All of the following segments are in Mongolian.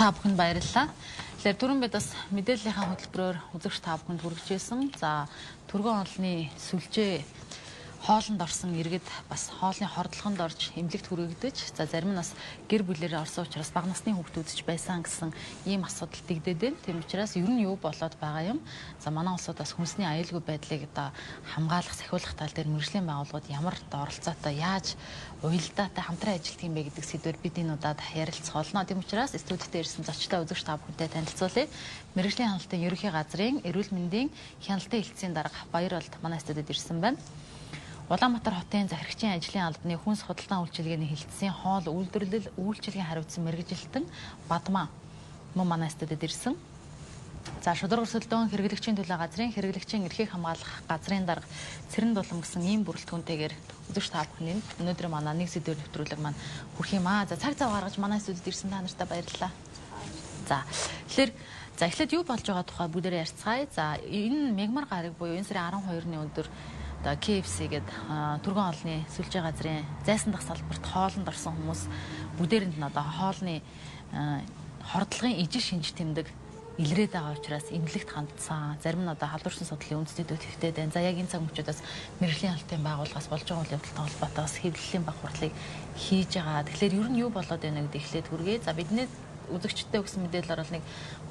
Та бүхэнд баярлалаа. Тэгэхээр түрүүн бид бас мэдээллийнхаа хөтөлбөрөөр үзэгч та бүхэнд хүргэжсэн. За түргэн олонний сүлжээ хоолнд орсон иргэд бас хоолны хордлогонд орж эмнэлэгт хүрэгдэж за зарим нь бас гэр бүлээрээ орсон учраас бага насны хүүхдүүд ч байсан гэсэн ийм асуудал дэгдээд байна. Тийм учраас ер нь юу болоод байгаа юм? За манай улсад бас хүнсний аюулгүй байдлыг одоо хамгаалах, сахиулах тал дээр мэргэжлийн байгууллагууд ямар оролцоотой яаж уялдаатай хамтран ажилладаг юм бэ гэдэг сэдвээр бид энэ удаад ярилцах болно. Тийм учраас студид дээр ирсэн зочтой үзэгч та бүхэнтэй танилцуулъя. Мэргэжлийн хяналтын ерөнхий газрын эрүүл мэндийн хяналтын хэлтсийн дарга Баяр болд манай студид ирсэн байна. Улаанбаатар хотын захирагчийн ажлын албаны хүнс худалдан үйлчилгээний хэлтсийн хоол үйлдвэрлэл үйлчилгээний хариуцсан мэргэжилтэн Бадмаа мөн манай студид ирсэн. За шударга өрсөлдөөн хэрэглэгчийн төлөө газрын хэрэглэгчийн эрхийг хамгаалах газрын дарга Цэрэн Дулам гэсэн ийм бүрэлдэхүүнтэйгээр үзэгч та бүхэнд өнөөдөр манай нэг сэдвээр нэвтрүүлэг маань хүрэх юм аа. За цаг зав гаргаж манай студид ирсэн та нартай баярлалаа. За тэгэхээр эхлээд юу болж байгаа тухай бүгдээрээ ярьцгаая. За энэ мягмар гараг буюу энэ сарын 12-ны өдөр KFC гээд түргэн олонний сүлжээ газрын зайсан дах салбарт хоолнд орсон хүмүүс бүгдээрэнд нь одоо хоолны хордлогын ижил шинж тэмдэг илрээд байгаа учраас эмнэлэгт хандсан. Зарим нь одоо халдварсан судлалын үндэсний төлөвтэй байна. За яг энэ цаг мөчөөс мэргэжлийн хяналтын байгууллагаас болж байгаа үйл явдалтай холбоотой бас хэвлэлийн баг хурлыг хийж байгаа. Тэгэхээр ер нь юу болоод байна гэдэг эхлээд хүргэе. За бидний үзэгчтэй өгсөн мэдээлэл бол нэг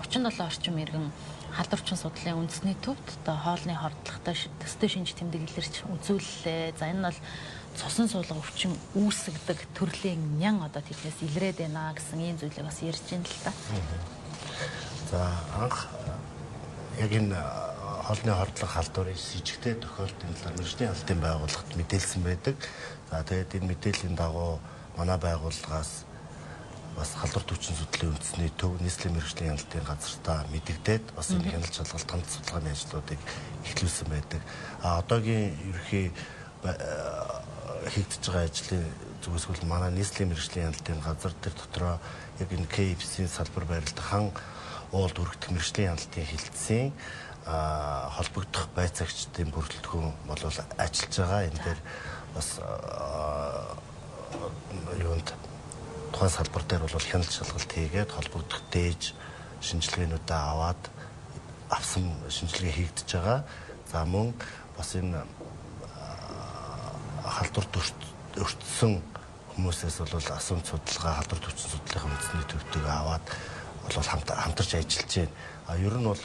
37 орчим иргэн халдварчин судлалын үндэсний төвд одоо хоолны хордлоготой төстэй шинж тэмдэг илэрч үзүүллээ. За энэ бол цусан суулга өвчин үүсгдэг төрлийн нян одоо тэднээс илрээд байна гэсэн ийм зүйлийг бас ярьж байна л та. За анх яг энэ хоолны хордлого халдварын с жигтэй тохиолдолд талаар мэргэжлийн хяналтын байгууллагт мэдээлсэн байдаг. За тэгээд энэ мэдээллийн дагуу манай байгууллагаас бас халдвар төвчин судлалын үндэсний төв нийслэлийн мэргэжлийн хяналтын газартаа мэдэгдээд бас энэ хяналт шалгалт хамт судалгааны ажлуудыг эхлүүлсэн байдаг. Одоогийн ерөнхий хийгдэж байгаа ажлын зүгээс бол манай нийслэлийн мэргэжлийн хяналтын газар тэр дотроо яг энэ KFC-ийн салбар байрлалд хан уулд өргөдөх мэргэжлийн хяналтын хэлтсийн холбогдох байцаагчдын бүрэлдэхүүн бол ажиллаж байгаа. Энэ дээр бас юунд тухайн салбар дээр бол хяналт шалгалт хийгээд холбогдох дээж шинжилгээнүүдээ авсан шинжилгээ хийгдэж байгаа. За мөн бас энэ халдвар өртсөн хүмүүсээс бол асуумж судалгаа халдвар төвчин судлалын үндэсний төвтэйг аваад бол хамтарч ажиллаж байна. Ер нь бол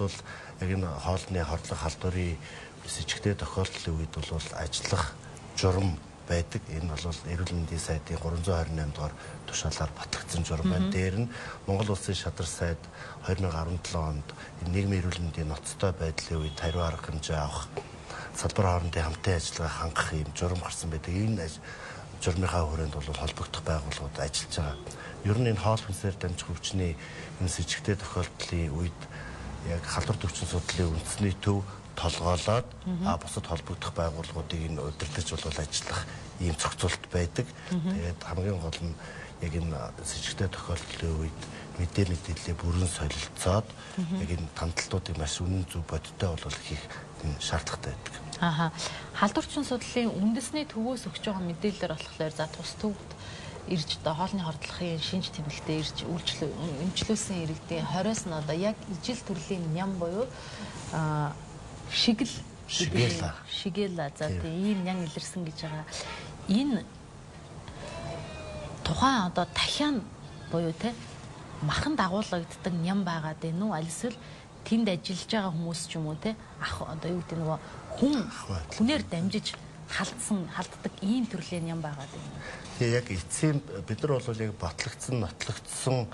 яг энэ хоолны хордлого халдварын с жигтэй тохиолдлын үед бол ажиллах журам байдаг. Энэ бол эрүүл мэндийн сайдын 328 дугаар тушаалаар батлагдсан журам байна. Дээр нь Монгол Улсын шадар сайд 2017 онд нийгмийн эрүүл мэндийн ноцтой байдлын үед хариу арга хэмжээ авах салбар хоорондын хамтын ажиллагаа хангах юм журам гарсан байдаг. Энэ журмынхаа хүрээнд бол холбогдох байгууллагууд ажиллаж байгаа. Ер нь энэ хоол хүнсээр дамжих өвчний энэ с жигтэй тохиолдлын үед яг халдвар төвчин судлалын үндэсний төв толгоолоод бусад холбогдох байгууллагуудыг энэ удирдах бол ажиллах ийм зохицуулт байдаг. Тэгээд хамгийн гол нь яг энэ с жигтэй тохиолдлын үед мэдээллээ бүрэн солилцоод яг энэ тандалтуудыг маш үнэн зөв бодиттой бол хийх шаардлагатай байдаг. Халдварчин судлалын үндэсний төвөөс өгч байгаа мэдээлэлээр болохоор за тус төвд ирж одоо хоолны хордлогын шинж тэмдэгтээ ирж эмчлүүлсэн иргэдийн 20-оос нь одоо яг ижил төрлийн ням буюу шигела за тийм нян илэрсэн гэж байгаа. Энэ тухайн одоо дахиан буюу те махан дагуулгагддаг ням байгаад байна уу? Аль эсвэл тэнд ажиллаж байгаа хүмүүс ч юм уу те одоо юу гэдэг нөгөө хүнээр дамжиж халддаг ийм төрлийн ням байгаад байна. Тэгээ яг эцсийн бид нар бол яг батлагдсан, нотлогдсон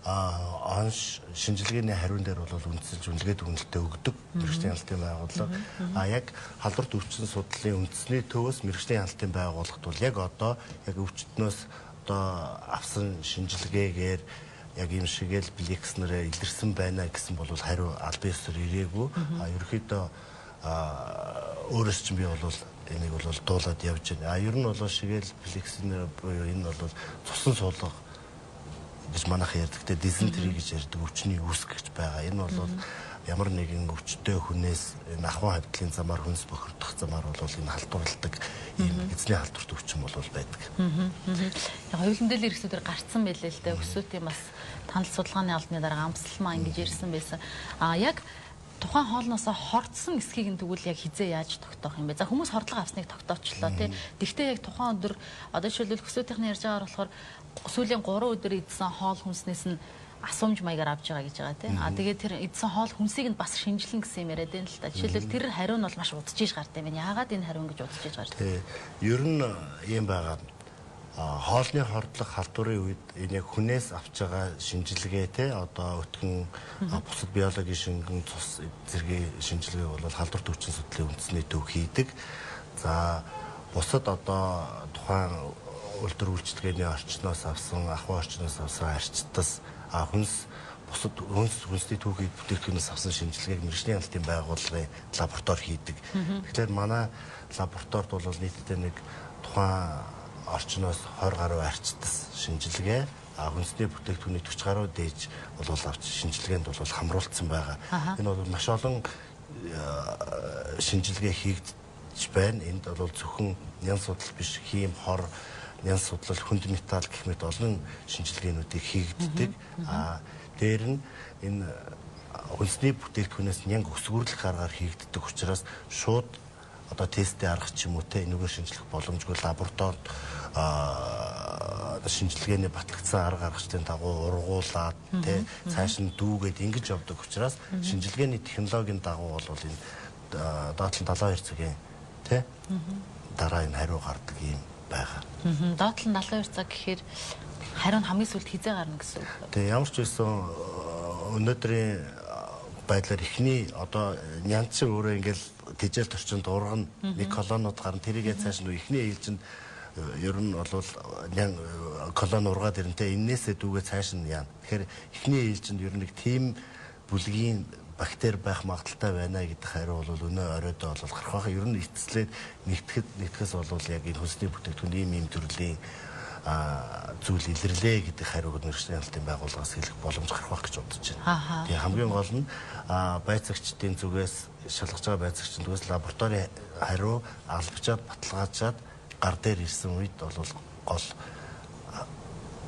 онш шинжилгээний хариун дээр бол үндсэлж үнэлгээд үнэлтээ өгдөг мэргэжлийн хяналтын байгууллага. Яг халдвар төвчин судлалын үндэсний төвөөс мэргэжлийн хяналтын байгууллагт бол яг одоо яг өвчтнөөс одоо авсан шинжилгээгээр яг юм шигэл блекснэрээ илэрсэн байна гэсэн бол хариу албан ёсоор ирээгүй. Ерөнхийдөө өөрөөс чинь би бол энийг бол дуулаад явж байна. Ер нь бол шигэл блекснэр буюу энэ бол цусан суулга гэж манайх ярьдаг. Дизентери гэж ярьдаг өвчний үүсгэгч байгаа. Энэ бол ямар нэгэн өвчтөе хүнээс энэ ахуйн хавьтлын замаар хүнс бохирдох замаар бол энэ халдварладаг ийм эзний халдварт өвчин бол байдаг. Яг хоёулын дээл хэрэгсүүдээр гарцсан байлээ л дээ. Өсвөтийн бас танил судалгааны албаны дарга Амсалмаа ингэж ярьсан байсан. Яг тухайн хоолноос хордсон эсхийг нь тэгвэл яг хизээ яаж тогтоох юм бэ? За хүмүүс хордлого авсныг тогтоочлоо тий. Гэхдээ яг тухайн өдөр одоо жишээлбэл хөсөөтийнхний ярьж байгаа болохоор сүүлийн 3 өдөр идсэн хоол хүнснээс нь асуумж маягаар авч байгаа гэж байгаа тий. Тэгээд тэр идсэн хоол хүнсийг нь бас шинжилнэ гэсэн юм яриад байна л та. Жишээлбэл тэр хариу нь бол маш удаж иж гартай байна. Яагаад энэ хариу ингэж удаж иж гартай? Тий. Ер нь юм байгаа. Хоолны хордлого халдварын үед энэ яг хүнээс авч байгаа шинжилгээ те одоо өтгөн бусад биологийн шингэн цус зэргийн шинжилгээ бол халдвар төвчин судлалын үндэсний төв хийдэг. За бусад одоо тухайн үйлдвэр үйлчилгээний орчноос авсан, ахуй орчноос авсан арчтас хүнс бусад хүнсний түүхийг бүтээгдэхүүнээс авсан шинжилгээг мэргэжлийн хяналтын байгууллагын лаборатори хийдэг. Тэгэхээр манай лабораторид бол нийтдээ нэг тухайн орчноос 20 гаруй арчтас шинжилгээ хүнсний бүтээгдэхүүний 40 гаруй дээж бол авч шинжилгээнд бол хамруулсан байгаа. Энэ бол маш олон шинжилгээ хийгдэж байна. Энд бол зөвхөн нян судал биш, хийм, хор, нян судлал, хүнд металл гэх мэт олон шинжилгээнүүдийг хийгддэг. Дээр нь энэ хүнсний бүтээгдэхүүнээс нянг өсвөрлөх аргаар хийгддэг учраас шууд одоо тесттэй арга ч юм уу те энэгээр шинжлэх боломжгүй лабораторид шинжилгээний батлагдсан арга аргачлалын дагуу ургуулад те цааш нь дүүгээд ингэж явдаг учраас шинжилгээний технологийн дагуу бол энэ доотлон 72 цагийн те дараа энэ хариу гардаг юм байгаа. Доотлон 72 цаг гэхээр хариу нь хамгийн сүүлд хизээ гарна гэсэн үг. Тэгээ ямар ч байсан өнөөдрийн байдлаар ихний одоо нянц шиг өөрөө ингээл тэжээл төрчөнд ургана нэг колонууд гарна тэрийгээ цааш нь ихний ээлжинд ер нь бол колон ургаад ирэнтэй энээсээ дүүгээ цааш нь яана. Тэгэхээр ихний ээлжинд ер нь нэг тийм бүлгийн бактери байх магадaltaй байна гэдэг хариу бол өнөө оройдоо бол гарах байх. Ер нь эцэслээд нэгтгэс бол яг энэ хүнсний бүтээгдэхүүн ийм төрлийн зүйл илэрлээ гэдэг хариуг мэргэжлийн хяналтын байгууллагаас хэлэх боломж гарах байх гэж бодож байна. Тэгээ хамгийн гол нь байцаагчдын зүгээс шалгаж байгаа байцаагчдын зүгээс лаборатори хариу албачаад баталгаажаад гар дээр ирсэн үед бол гол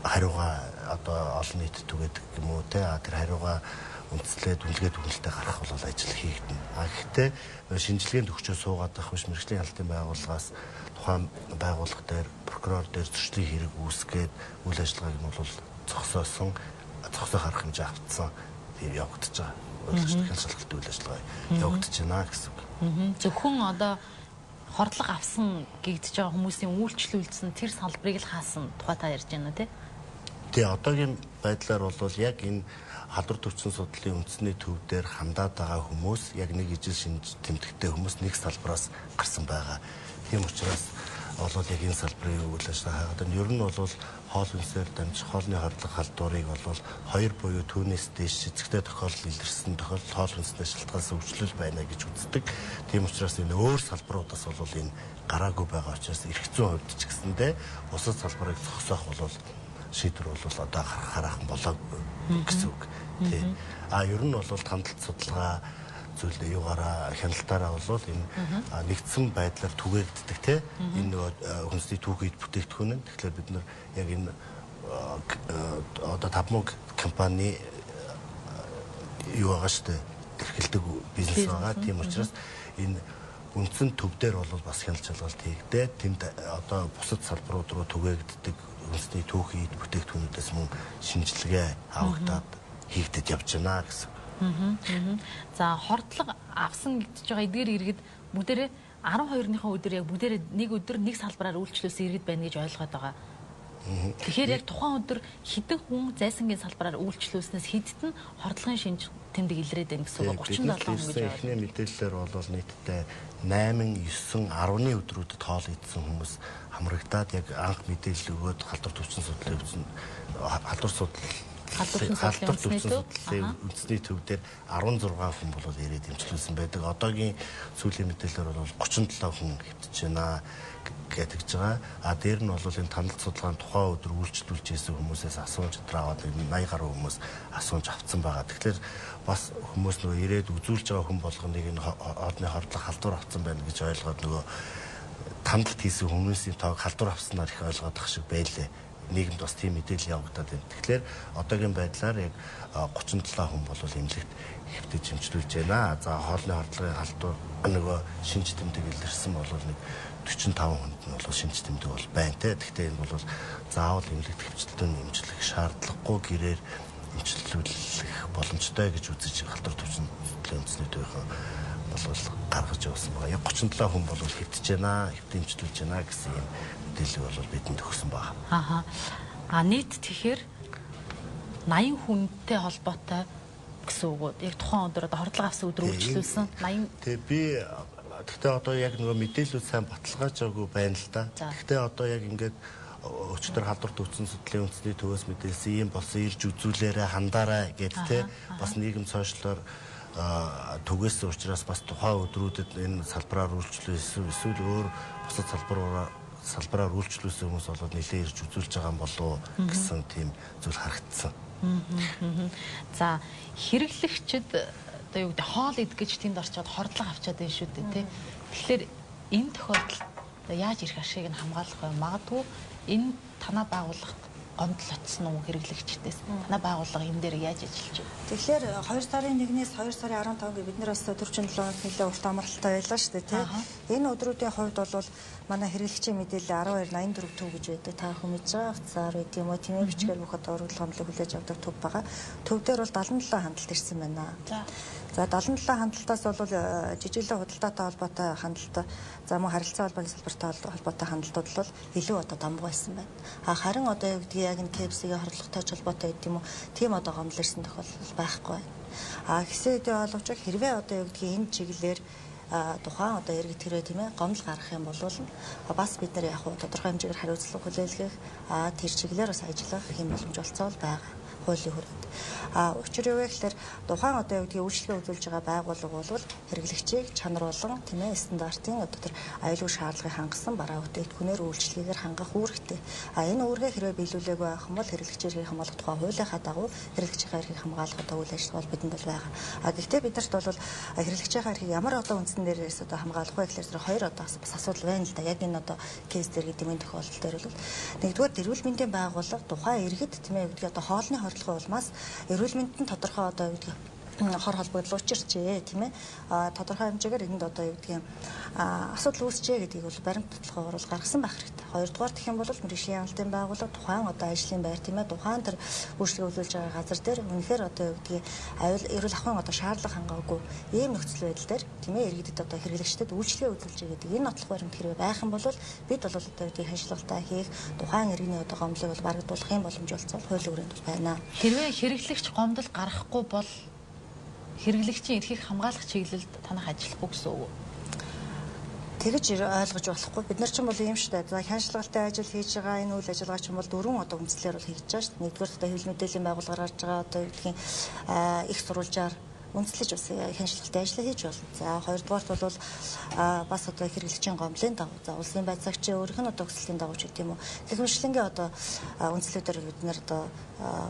хариугаа одоо олон нийтэд түгээд юм уу те тэр хариугаа үндэслээд үнэлгээд үнэлтэд гарах бол ажил хийгдэнэ. Гэхдээ шинжилгээнд өгчөө суугаад байх биш мэргэжлийн хяналтын байгууллагаас тухайн байгууллага дээр прокурор дээр зөрчлийн хэрэг үүсгээд үйл ажиллагааг нь бол зогсоосон зогсоо харах хэмжээ автсан тийм явагдаж байгаа. Үйлчлэгийн шалгалт үйл ажиллагаа явагдаж байна гэсэн үг. Зөвхөн одоо хордлого авсан гэгдэж байгаа хүмүүсийн үйлчлүүлсэн тэр салбарыг л хаасан тухай та ярьж байна тий? Тэгээ одоогийн байдлаар бол яг энэ халдвар төвчин судлалын үндэсний төв дээр хандаад байгаа хүмүүс яг нэг ижил шинж тэмдэгтэй хүмүүс нэг салбараас гарсан байгаа. Тийм учраас бол яг энэ салбарын үйл ажиллагаа хаагаад нь ер нь бол хоол хүнсээр дамжих хоолны хордлого халдварыг бол 2 буюу түүнээс дээш эцэгтэй тохиолдол илэрсэн тохиолдолд хоол хүнсний шалтгаанаас өвчлөл байна гэж үздэг. Тийм учраас энэ өөр салбаруудаас бол энэ гараагүй байгаа учраас эрх зүйн хувьд ч гэсэндээ бусад салбарыг зогсоох бол шийдвэр бол одоо гаргахаархан болоогүй гэсэн үг. Тий. Ер нь бол хандлт судалгаа зүйл юугаараа хяналтаараа бол энэ нэгдсэн байдлаар түгээгддэг те энэ хүнсний түүхийд бүтээгдэхүүн нь тэгэхээр бид нар яг энэ одоо Тавмаг компани юу байгаа штэ эрхэлдэг бизнес байгаа тийм учраас энэ үндсэн төв дээр бол бас хяналт шалгалт хийгдээ тэнд одоо бусад салбарууд руу түгээгддэг хүнсний түүхийд бүтээгдэхүүнүүдээс мөн шинжилгээ авагдаад хийгдэд явж байна гэсэн. За хордлого авсан гэж байгаа эдгээр иргэд бүгдээрээ 12-ныхоо өдөр яг бүгдээрээ нэг өдөр нэг салбараар үйлчлүүлсэн иргэд байна гэж ойлгоод байгаа. Тэгэхээр яг тухайн өдөр хэдэн хүн зайсангийн салбараар үйлчлүүлснээс хэдд нь хордлогын шинж тэмдэг илрээд байна гэсэн үг 37 хүн гэж байна. Эхний мэдээлэлээр бол нийтдээ 8, 9, 10-ны өдрүүдэд хоол идсэн хүмүүс хамрагдаад яг анх мэдээлэл өгөөд халдвар төвчин судлалын үндэсний төв дээр 16 хүн бол ирээд эмчилүүлсэн байдаг. Одоогийн сүүлийн мэдээлэлээр бол 37 хүн хэвтэж байна гэдэг байгаа. Дээр нь бол энэ таналт судалгааны тухайн өдөр үйлчлүүлж ирсэн хүмүүсээс асууж аваад 80 гаруй хүмүүс асууж авсан байгаа. Тэгэхээр бас хүмүүс нөгөө ирээд үзүүлж байгаа хүн болгоныг энэ хоолны хордлого халдвар авсан байна гэж ойлгоод нөгөө таналт хийсэн хүмүүсийн тоог халдвар авснаар их ойлгоод ах шиг байлээ. нийгэмд бас тийм мэдээлэл явагдаад байна. Тэгэхээр одоогийн байдлаар яг 37 хүн бол эмнэлэгт хэвтэж эмчилүүлж байна. За хоолны хордлогын халдвар нөгөө шинж тэмдэг илэрсэн бол нэг 45 хүнд нь бол шинж тэмдэг бол байна те. Гэхдээ энэ бол заавал эмнэлэгт хэвчлэлтэн эмчлэх шаардлагагүй гэрээр эмчилүүлэх боломжтой гэж үзэж халдвар төвчний үндэсний төвийн бол гаргаж явсан байгаа. Яг 37 хүн бол хэвтэж байна, эмчилүүлж байна гэсэн юм мэдээлэл бол бидэнд өгсөн байна. Ааха. Нийт тэгэхээр 80 хүнтэй холбоотой гэсэн үг үү? Яг тухайн өдөр одоо хордлого авсан өдөр үйлчлүүлсэн 80. Тэгээ би гэхдээ одоо яг нөгөө мэдээлүүд сайн баталгаажаагүй байна л да. Гэхдээ одоо яг ингээд өчтөр халдвар төвчний судлалын үндэсний төвөөс мэдээлсэн ийм болсон ирж үзүүлээрэ хандаарай гэдэг те. Бас нийгэм сошиалор түгээсэн учраас бас тухайн өдрүүдэд энэ салбараар үйлчлүүлсэн эсвэл өөр бусад салбараар үйлчлүүлсэн хүмүүс болоод нэлээд ирж үзүүлж байгаа юм болов уу гэсэн тийм зүйл харагдсан. За хэрэглэгчд одоо юу гэдэг хоол идгэж тэнд орчоод хордлого авчаад байна шүү дээ тий. Тэгэхээр энэ тохиолдолд яаж ирэх ашиг нь хамгаалах вэ? Магадгүй энэ танаа байгууллагт гомдол очсон уу хэрэглэгчдээс? Танаа байгууллага энэ дээр яаж ажиллаж байна? Тэгэхээр 2 сарын 1-ээс 2 сарын 15-нд бид нар бас 47 хоног нэлээд урт амралтаа байлаа шүү дээ тий. Энэ өдрүүдийн хувьд бол манай хэрэглэгчийн мэдээлэл 1284 төв гэж байдаг. Та бүхэн мэдж байгаа утсаар үгүй юм уу тийм ээ бичгээр бүх одоо урлагийн хомлыг хүлээж авдаг төв байгаа. Төв дээр бол 77 хандлт ирсэн байна. За 77 хандлтаас бол жижиглэн худалдаатай холбоотой хандлт, за мөн харилцаа холбооны салбартай холбоотой хандлтууд бол илүү одоо дамбуу байсан байна. Харин одоо юу гэдгийг яг энэ KFC-ийн хордлоготой холбоотой гэдэг юм уу? Тийм одоо гомдол ирсэн тохиолдол байхгүй байна. Гэсэн үедээ боловч хэрвээ одоо юу гэдгийг энэ чиглэлээр тухайн одоо иргэд хэрэг тийм ээ гомдол гаргах юм бол бас бид нар яг тодорхой хэмжээгээр хариуцлага хүлээлгэх тэр чиглэлээр бас ажиллах хэм боломж олцоо байгаа. Хуулийн хүрээнд. Учир юу вэ гэхээр тухайн одоо юу гэдгийг үйлчлэгээ үзүүлж байгаа байгууллага бол хэрэглэгчийг чанаруулан тийм ээ стандартын одоо тэр аюулгүй шаардлагыг хангасан бараа бүтээгдэхүүнээр үйлчлэгээр хангах үүрэгтэй. Энэ үүргээ хэрвээ биелүүлээгүй байх юм бол хэрэглэгчийн эрхийг хамгаалах тухай хуулийнхаа дагуу хэрэглэгчийн эрхийг хамгаалах одоо үйл ажиллагаа бол бидэнд бол байгаа. Гэхдээ биднэрт бол хэрэглэгчийн эрхийг ямар одоо үндсэн дээрээс одоо хамгаалах вэ гэхээр хоёр одоо бас асуудал байна л да. Яг энэ одоо кейс дээр гэдэг юм тохиолдол дээр бол нэгдүгээр эрүүл мэндийн байгууллага тухайн иргэд тийм ээ гэдэг одоо хоолны хордлогын улмаас эрүүл мэндэд тодорхой одоо юу гэдэг хор холбогдол учирчээ тийм ээ тодорхой хэмжээгээр энд одоо юу гэдгийг асуудал үүсчээ гэдгийг бол баримт тодорхойгоор бол гаргасан байх хэрэгтэй. Хоёрдугаар гэх юм бол мэргэжлийн амлалтын байгууллага тухайн одоо ажлын байр тийм ээ тухайн тэр үйлчлэг үзүүлж байгаа газар дээр үнэхээр одоо юу гэдгийг эрүүл ахуйн одоо шаардлага хангаагүй ийм нөхцөл байдал дээр тийм ээ иргэдэд одоо хэрэглэгчдэд үйлчлэгээ үзүүлж байгаа гэдэг энэ нотлох баримт хэрэг байх юм бол бид бол одоо юу гэдгийг ханшилтаа хийх тухайн иргэний одоо гомдлыг бол барагдуулах юм боломж олцол хуулийн хүрээнд бол байна. Хэрвээ хэрэглэгч гомдол гаргахгүй бол хэрэглэгчийн эрхийг хамгаалах чиглэлд танах ажиллахгүй гэсэн үг үү? Тэгэж ойлгож болохгүй. Бид нар ч юм бол ийм шүү дээ. За хяншлагалтай ажил хийж байгаа энэ үйл ажиллагаа ч юм бол дөрвөн одоо үндслээр бол хийж байгаа шүү дээ. Нэгдүгээр одоо хэвлэл мэдээллийн байгууллагаар гарч байгаа одоо юу гэдгийг их сурвалжаар үндэслэж бас хяншлагалтай ажил хийж болно. За хоёрдугаарт бол бас одоо хэрэглэгчийн гомдлын дагуу за улсын байцаагчийн өөрийнх нь одоо өсөлтийн дагуу ч гэдэг юм уу. Хэлмэшлэнгийн одоо үндслүүдээр бид нэр одоо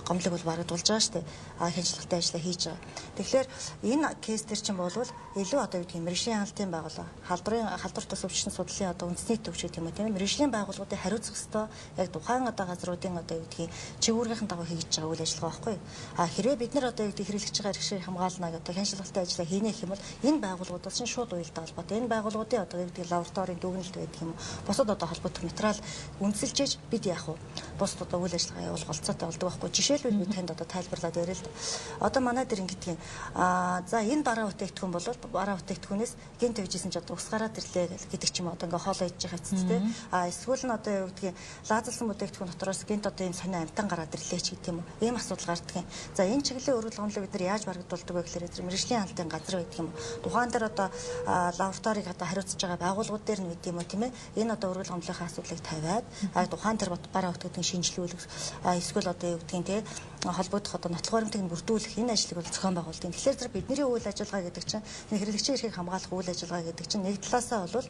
гомдлыг бол барагдуулж байгаа шүү дээ. Хяншлагатай ажил хийж байгаа. Тэгэхээр энэ кейс төр чинь болвол илүү одоо юу гэдгийг мэргэжлийн хяналтын байгууллага, халдвар тус өвчин судлалын одоо үндэсний төв гэх юм уу тийм ээ. Мэргэжлийн байгууллагуудыг хариуцах ёстой яг тухайн одоо газруудын одоо юу гэдгийг чигүүргийнхэн дагуу хийж байгаа үйл ажиллагаа байхгүй. Хэрвээ бид нар одоо юу гэдгийг хэрэглэж байгаа эрхшийг хамгаална одоо хяншлагатай ажлаа хийнэ гэх юм бол энэ байгууллагуудаас нь шууд уялдаа холбоотой. Энэ байгууллагуудын одоо юу гэдэг лабораторийн дүгнэлт байдаг юм уу? Бусад одоо холбоотой материал үндэслэж ээж бид яах вэ? Бусад одоо үйл ажиллагаа явуулах голцоотой болдог байхгүй. Жишээлбэл би танд одоо тайлбарлаад яриа л да. Одоо манай дээр ингэдэг юм. За энэ бараа бүтээгдэхүүн бол бараа бүтээгдэхүүнээс гинт тавьжсэн ч одоо ус гараад ирлээ гэдэг ч юм одоо ингээ хоолоо идэж байгаа хэвчээ тэ. Эсвэл нь одоо юу гэдгийг лаазалсан бүтээгдэхүүн дотроос гинт одоо энэ сонио амтан гараад ирлээ ч гэдэг юм уу. Ийм асуудал гардаг юм. За энэ чиглэлийн өргөл гомдлыг бид нар яаж барагдуулдаг вэ гэхээр мэргэжлийн хяналтын газар байдаг юм. Тухайн дээр одоо лабораторийг одоо хариуцж байгаа байгууллагууд дээр нь гэдэг юм уу тийм ээ. Энэ одоо өргөл гомдлынхаа асуудлыг тавиад тухайн дээр бараа бүтээгдэхүүн шинжилүүлэх эсвэл одоо юу гэдгийг тийм холбогдох одоо нотлох баримтыг бүрдүүлэх энэ ажлыг бол зохион байгуулдаг. Тэгэхээр зэрэг бидний үйл ажиллагаа гэдэг чинь хэрэглэгчийн эрхийг хамгаалах үйл ажиллагаа гэдэг чинь нэг талаасаа бол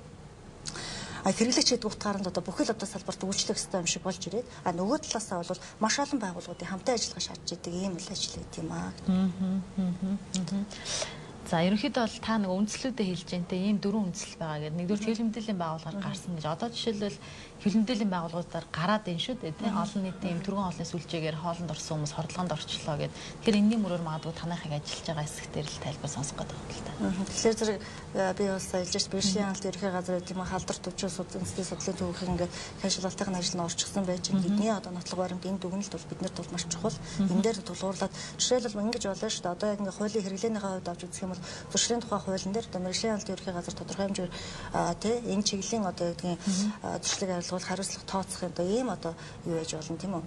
хэрэглэгчид утгаараа одоо бүхэл одоо салбарт үйлчлэх хэрэгтэй юм шиг болж ирээд нөгөө талаасаа бол маш олон байгууллагуудын хамтын ажиллагаа шаардж идэг ийм үйл ажил гэдэг юм аа. За ерөнхийдөө бол та нэг үндслүүдэд хэлж дээ ийм дөрвөн үндсэл байгаа гэдэг. Нэгдүгээр тэгэл мэдээллийн байгууллагаар гарсан гэж. Одоо жишээлбэл хилмидээлийн байгууллагуудаар гараад ийн шүү дээ тий. Олон нийтийн түргэн хоолны сүлжээгээр хоолнд орсон хүмүүс хордлогонд орчлоо гэд. Тэгэхээр энэний мөрөөр магадгүй танайхыг ажиллаж байгаа хэсэг дээр л тайлбар сонсох гэдэг юм л та. Тэгэхээр зэрэг би бас ажиллаж бэршийн хяналт ерхий газар гэдэг юм халдвар төвчөө үндэсний судлалын төвийн ингээд хашилгалтын ажил нь орчихсон байж бидний одоо нотлог баримт энэ дүгнэлт бол биднэрт бол маш чухал. Энэ дээр тулгуурлаад жишээлбэл ингэж болно шүү дээ. Одоо яг ингээд хуулийн хэрэглээнийхээ хувьд авч үзэх юм бол зуршлын тухай хуулийн дээр одоо бэршийн хяналт ерхий газар тодорхой хэмжээр тий энэ чиглэлийн одоо гэдгийг зуршлыг арилгуул хариуцлага тооцох одоо ийм одоо юу байж болно тийм үү?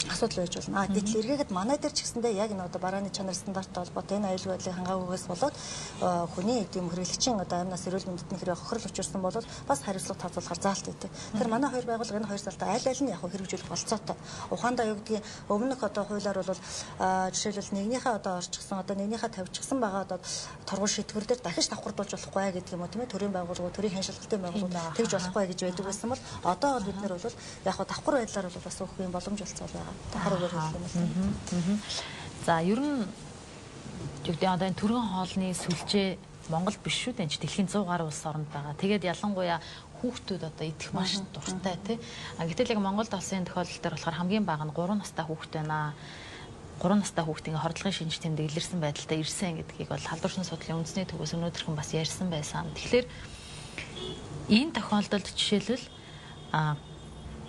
Асуудал байж болно. Гэтэл эргээгээд манай дээр ч гэсэндээ яг энэ одоо барааны чанар стандарттай холбоотой энэ аюул байдлыг хангаагүйгээс болоод хүний тийм хэрэглэгчийн одоо амнаас эрүүл мэндэд хэрэг хохирол учирсан бол бас хариуцлага тооцоолохоор заалт өгдөг. Тэгэхээр манай хоёр байгууллага энэ хоёр салтаа аль аль нь яг хэрэгжүүлэх болцоотой. Ухаандаа юу гэдгийг өмнөх одоо хуулиар бол жишээлбэл нэгнийхээ одоо орчихсан одоо нэгнийхээ тавьчихсан байгаа одоо торгуул шийтгэр дээр дахиж давхардуулж болохгүй гэдэг юм уу тийм ээ төрийн байгууллага төрийн хяншилгалтын байгууллага тэгж болохгүй гэж байдаг байсан бол одоо бол бид нэр бол яг давхар байдлаар бол бас өгөх юм боломж олцоо байгаа. За ер нь жигдээ одоо энэ түргэн хоолны сүлжээ Монгол биш шүү дээ. Дэлхийн 100 гаруй улс оронд байгаа. Тэгээд ялангуяа хүүхдүүд одоо идэх маш дуртай тий. Гэтэл яг Монголд олсон тохиолдол дээр болохоор хамгийн бага нь 3 настай хүүхэд байна. 3 настай хүүхдийн хордлогын шинж тэмдэг илэрсэн байдалтай ирсэн гэдгийг бол халдварсан судлалын үндэсний төвөөс өнөөдрхэн бас ярьсан байсан. Тэгэхээр энэ тохиолдолд жишээлбэл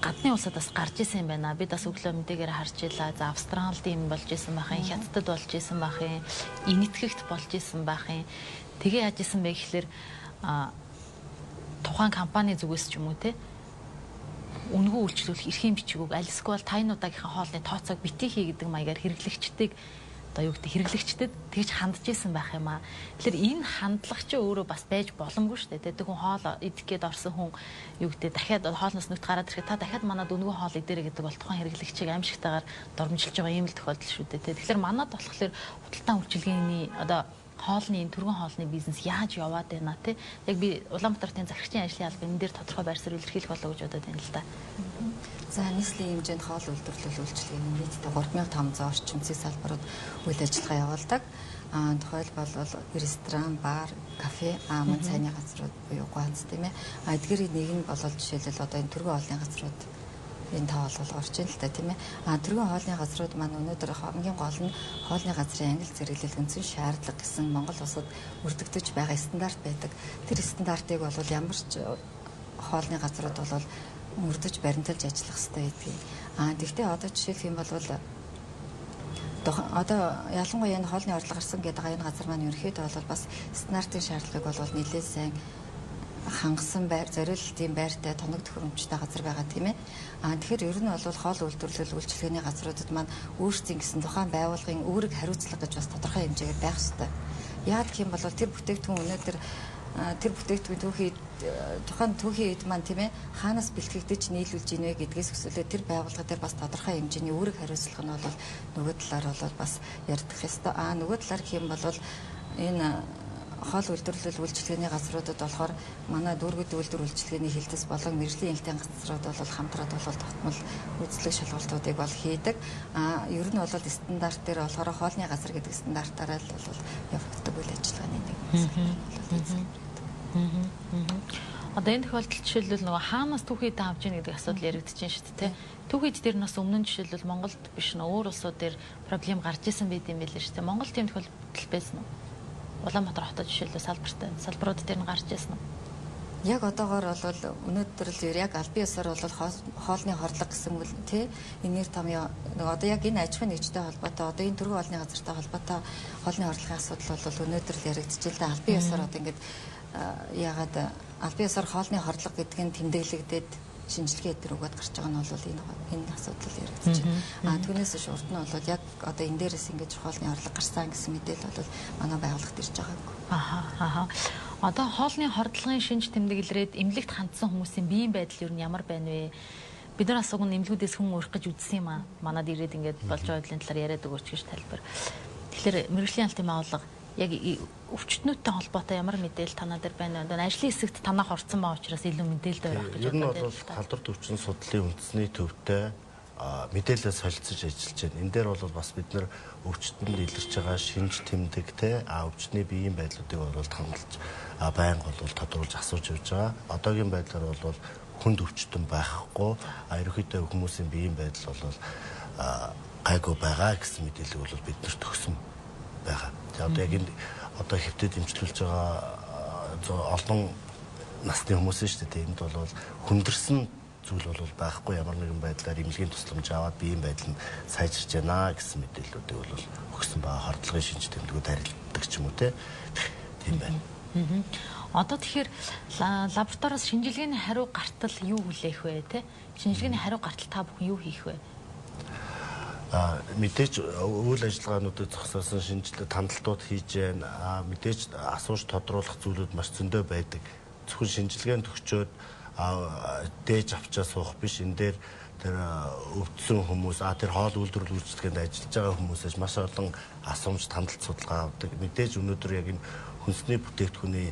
гадны улсадаас гарч исэн юм байна. Бид бас өглөө мэдээгээр харж илаа. За Австралид юм болж исэн байхын, Хятадд болж исэн байхын, Энэтхэгт болж исэн байхын. Тэгээ яаж исэн бэ гэхээр тухайн компани зүгээс ч юм уу те үнэгүй үйлчлүүлэх эрхийн бичгүүг аль эсвэл таинуудаагийнхаа хоолны тооцоог битгий хий гэдэг маягаар хэрэглэгчдийг одоо юу гэдэг хэрэглэгчдэд тэгж хандж исэн байх юм аа. Тэгэхээр энэ хандлага чи өөрөө бас байж боломгүй шүү дээ. Тэг хүн хоол идэх гээд орсон хүн юу гэдэг дахиад хоолноос нүт гараад ирэхэд та дахиад манад өнгөө хоол идэрэ гэдэг бол тухайн хэрэглэгчийг аимшигтайгаар дормжилж байгаа юм л тохиолдол шүү дээ. Тэгэхээр манад болохоор худалдан үйлчилгээний одоо хоолны түргэн хоолны бизнес яаж яваад байна те. Яг би Улаанбаатарын захирагчийн ажлын албан энэ дээр тодорхой байр суурь илэрхийлэх болов гэж бодод байна л да. За нийслэлийн хэмжээнд хоол үйлдвэрлэл үйлчилгээний нийтдээ 3500 орчим зэс салбарууд үйл ажиллагаа явуулдаг. Тухайлбал ресторан, бар, кафе, мөн цайны газрууд буюу ганц тийм ээ. Эдгээрийн нэг нь болол жишээлбэл одоо энэ түргэн хоолны газрууд энэ таа бол орж ийн л та тийм ээ. Түргэн хоолны газрууд маань өнөөдөр хамгийн гол нь хоолны газрын ангил зэрэглэл үндсэн шаардлага гэсэн Монгол улсад өрдөгдөж байгаа стандарт байдаг. Тэр стандартыг бол ямар ч хоолны газрууд бол мөрдөж баримталж ажиллах хэрэгтэй гэдгийг. Тэгвэл одоо жишээлх юм бол одоо ялангуяа энэ хоолны орлого гарсан гэдэг энэ газар маань ерөөхдөө бол бас стандартын шаардлагыг бол нэлээд сайн хангасан байр зориулалтын байртай тоног төхөөрөмжтэй газар байгаа тийм ээ. Тэгэхээр ер нь бол хоол үйлдвэрлэл үйлчилгээний газруудад маань өөрсдийн гэсэн тухайн байгууллагын үүрэг хариуцлага гэж бас тодорхой хэмжээгээр байх ёстой. Яг гэх юм бол тэр бүтээгдэхүүн өнөөдөр тэр бүтээгдэхүүн тухайн түүхийн үед маань тийм ээ хаанаас бэлтгэгдэж нийлүүлж ийнэ гэдгээс өсвөлөө тэр байгууллага дээр бас тодорхой хэмжээний үүрэг хариуцлага нь бол нөгөө талаар бол бас ярдах ёстой. Нөгөө талаар гэх юм бол энэ хоол үйлдвэрлэл үйлчилгээний газруудад болохоор манай дүүргэд үйлдвэр үйлчилгээний хилдэс болон мэргэжлийн хэлтийн газрууд бол хамтраад бол тогтмол үйлчлэг шалгалтуудыг бол хийдэг. Ер нь бол стандарт дээр болохоор хоолны газар гэдэг стандартаараа л бол явагддаг үйл ажиллагааны нэг хэсэг. Одоо энэ тохиолдолд жишээлбэл нөгөө хаанаас түүхийд авж ийн гэдэг асуудал яригдчихээн шүү дээ. Түүхийд дээр нас өмнө нь жишээлбэл Монголд биш нөө өөр улсууд дээр проблем гарч исэн байт юм байлээ шүү дээ. Монгол тийм тохиолдол байсан уу? Улаанбаатар хотод жишээлбэл салбарууд дээр нь гарч ирсэн үү? Яг одоогоор бол өнөөдөр л яг албан ёсоор бол хоолны хордлого гэсэн үл тий энээр том одоо яг энэ аж ахуйн нэгжтэй холбоотой одоо энэ түргэн хоолны газартай холбоотой хоолны хордлогын асуудал бол өнөөдөр л яригдчихжээ л да. Албан ёсоор одоо ингээд ягаад албан ёсоор хоолны хордлого гэдэг нь тэмдэглэгдээд шинжилгээ дээр өгöd гарч байгаа нь бол энэ асуудал яригдж байна. Түүнээс урд нь бол яг одоо энэ дээрээс ингэж хоолны орлого гарсан гэсэн мэдээлэл бол манай байгууллагт ирж байгаагүй. Одоо хоолны хордлогын шинж тэмдэглэрээд эмнэлэгт хандсан хүмүүсийн биеийн байдал юу нь ямар байна вэ? Бид нар асууг нь эмнэлгүүдээс хүн урих гэж үзсэн юм аа. Манад ирээд ингэж болж байгаа байдлын талаар яриад өгөөч гэж тайлбар. Тэгэхээр мэргэжлийн албан байгууллага яг өвчтнүүдтэй холбоотой ямар мэдээлэл танаа дээр байна вэ? Ажлын хэсэгт танаах орсон байгаа учраас илүү мэдээлэл байх гэж бодож байна. Ер нь бол халдвар төвчин судлалын үндэсний төвтэй мэдээлэл солилцож ажиллаж байна. Энэ дээр бол бас бид нар өвчтөнд илэрч байгаа шинж тэмдэг те өвчтний биеийн байдлуудыг хангалтж байнга бол тодруулж асууж явж байгаа. Одоогийн байдлаар бол хүнд өвчтөн байхгүй. Ерөнхийдөө хүмүүсийн биеийн байдал бол гайгүй байгаа гэсэн мэдээлэл бол биднэрт өгсөн байгаа. За одоо яг энэ одоо хэвтээд дэмжлүүлж байгаа олон насны хүмүүс шүү дээ. Энд бол хүндэрсэн зүйл бол байхгүй, ямар нэгэн байдлаар эмнэлгийн тусламж аваад биеийн байдал нь сайжирч байна гэсэн мэдээллүүдийг бол өгсөн байгаа. Хордлогын шинж тэмдгүүд харилцдаг ч юм уу тийм байна. Одоо тэгэхээр лабораториос шинжилгээний хариу гартал юу хүлээх вэ те? Шинжилгээний хариу гартал та бүхэн юу хийх вэ? Мэдээж үйл ажиллагаануудыг зогсоосон шинжилгээ тандалтууд хийж байна. Мэдээж асууж тодруулах зүйлүүд маш зөндөө байдаг. Зөвхөн шинжилгээнд төгчөөд дээж авчаа суух биш. Энэ дээр тэр өвдсөн хүмүүс тэр хоол үйлдвэрлэл үйлчлэгэнд ажиллаж байгаа хүмүүсээс маш олон асуумж тандалт судалгаа авдаг. Мэдээж өнөөдөр яг энэ хүнсний бүтээгдэхүүний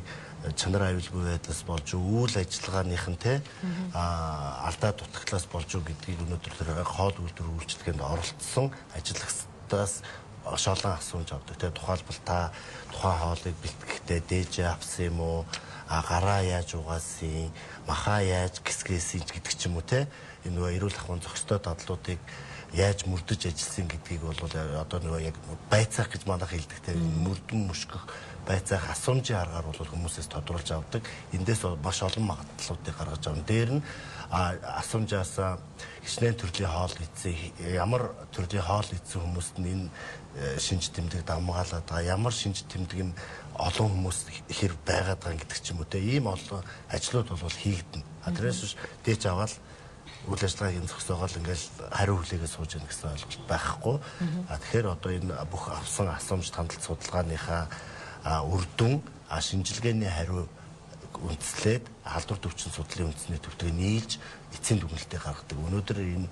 чанар аюулгүй байдлаас болж үйл ажиллагааных нь алдаа дутагдлаас болж гэдгийг өнөөдөр тэр хоол үйлдвэрлэл үйлчлэгэнд оролцсон ажиллагчдаас маш олон асуумж авдаг. Тухайлбал та тухайн хоолыг бэлтгэхдээ дээж авсан юм уу? Гараа яаж угаасан, махаа яаж гисгээсэн гэдэг ч юм уу энэ нөгөө эрүүл ахуйн зохистой дадлуудыг яаж мөрдөж ажилласан гэдгийг бол одоо нөгөө яг байцаах гэж манайх хэлдэг мөрдөн мөшгөх байцаах асуумжийн аргаар бол хүмүүсээс тодруулж авдаг. Эндээс маш олон магадлалуудыг гаргаж авна. Дээр нь асуумжаас хичнээн төрлийн хоол идсэн, ямар төрлийн хоол идсэн хүмүүст нь энэ шинж тэмдэг дамгаалаад байгаа, ямар шинж тэмдэг нь олон хүмүүс хэр байгаад байгаа гэдэг ч юм уу ийм олон ажлууд бол хийгдэнэ. Тэрээс биш дээж аваад үйл ажиллагааг зогсоогоол ингээл хариу хүлээгээ сууж яах гэсэн ойлголт байхгүй. Тэгэхээр одоо энэ бүх авсан асуумж тандалт судалгааныхаа үр дүн шинжилгээний хариу үндэслээд халдвар төвчин судлалын үндэсний төвтэйг нийлж эцсийн дүгнэлтээ гаргадаг. Өнөөдөр энэ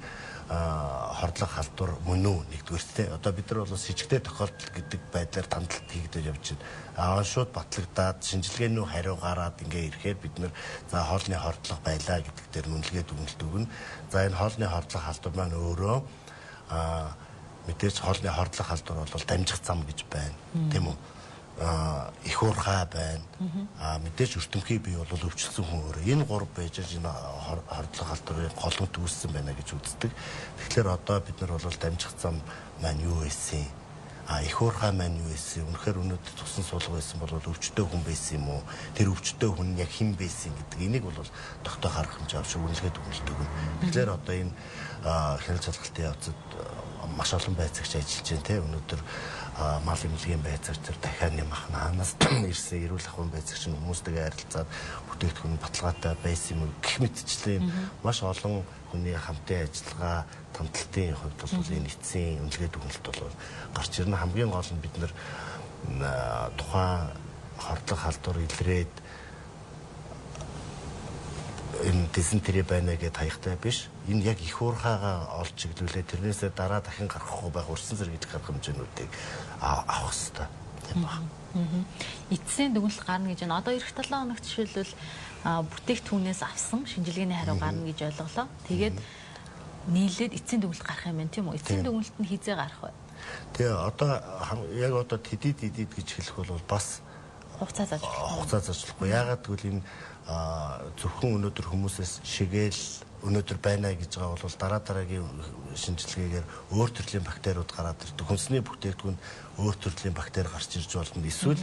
хордлох халдвар мөн үү нэгдүгээрт одоо бид нар бол с ижигтэй тохиолдол гэдэг байдлаар тандалт хийгдэж явж байна. Шууд батлагдаад шинжилгээний хариу гараад ингээ ирэхээр бид нар за хоолны хордлох байлаа гэдэг дээр үнэлгээ дүгнэлт өгнө. За энэ хоолны хордлох халдвар маань өөрөө мэдээж хоолны хордлох халдвар бол дамжих зам гэж байна. Тийм үү? Их уурхай байна. Мэдээж ертөнхий бие бол өвчлсөн хүн өөрөө. Энэ гурав байж энэ хордлох халдварын голомт үүссэн байна гэж үздэг. Тэгэхээр одоо бид нар бол дамжих зам маань юу байсан? Их уурхай маань юу байсан? Үнэхээр өнөөдөр тусан суулга байсан бол өвчтөе хүн байсан юм уу? Тэр өвчтөе хүн яг хэн байсан гэдэг энийг бол тогтоо харах хэмжээ авч үнэлгээ дүгнэлт өгнө. Тэгэхээр одоо энэ хяналт цалгалтын явцад маш олон байцаагч ажиллаж байна. Өнөөдөр мал эмнэлгийн байцаагч төр дахианы махнаас ирсэн эрүүл ахуйн байцаагч хүмүүстэйгээ харилцаад бүтээгдэхүүн баталгаатай байсан юм гэх мэтчлэн маш олон хүний хамтын ажиллагаа тандалтын хувьд бол энэ эцсийн үнэлгээ дүгнэлт бол гарч ирнэ. Хамгийн гол нь бид нар тухайн хордлох халдвар илрээд энэ дизентери байна гэдээ таягтай биш. Энэ яг их уурхайгаа олж чиглүүлээ. Тэрнээсээ дараа дахин гарахгүй байх урьдсан зэрэг идэх арга хэмжээнүүдийг авах хэрэгтэй. Тийм ба. Эцсийн дүгнэлт гарна гэж байна. Одоо эх 7 хоногт жишээлбэл бүтээгдэхүүнээс авсан шинжилгээний хариу гарна гэж ойлголоо. Тэгээд нийлээд эцсийн дүгнэлт гарах юм байна тийм үү? Эцсийн дүгнэлт нь хизээ гарах вэ? Тэгээ одоо яг одоо тэдид гэж хэлэх бол бас хугацаа зарчлахгүй. Яагаад гэвэл энэ зөвхөн өнөөдөр хүмүүсээс шигээл өнөөдөр байна гэж байгаа бол дараагийн шинжилгээгээр өөр төрлийн бактериуд гараад ирдэг. Хүнсний бүтээгдэхүүн өөр төрлийн бактери гарч ирж болно. Эсвэл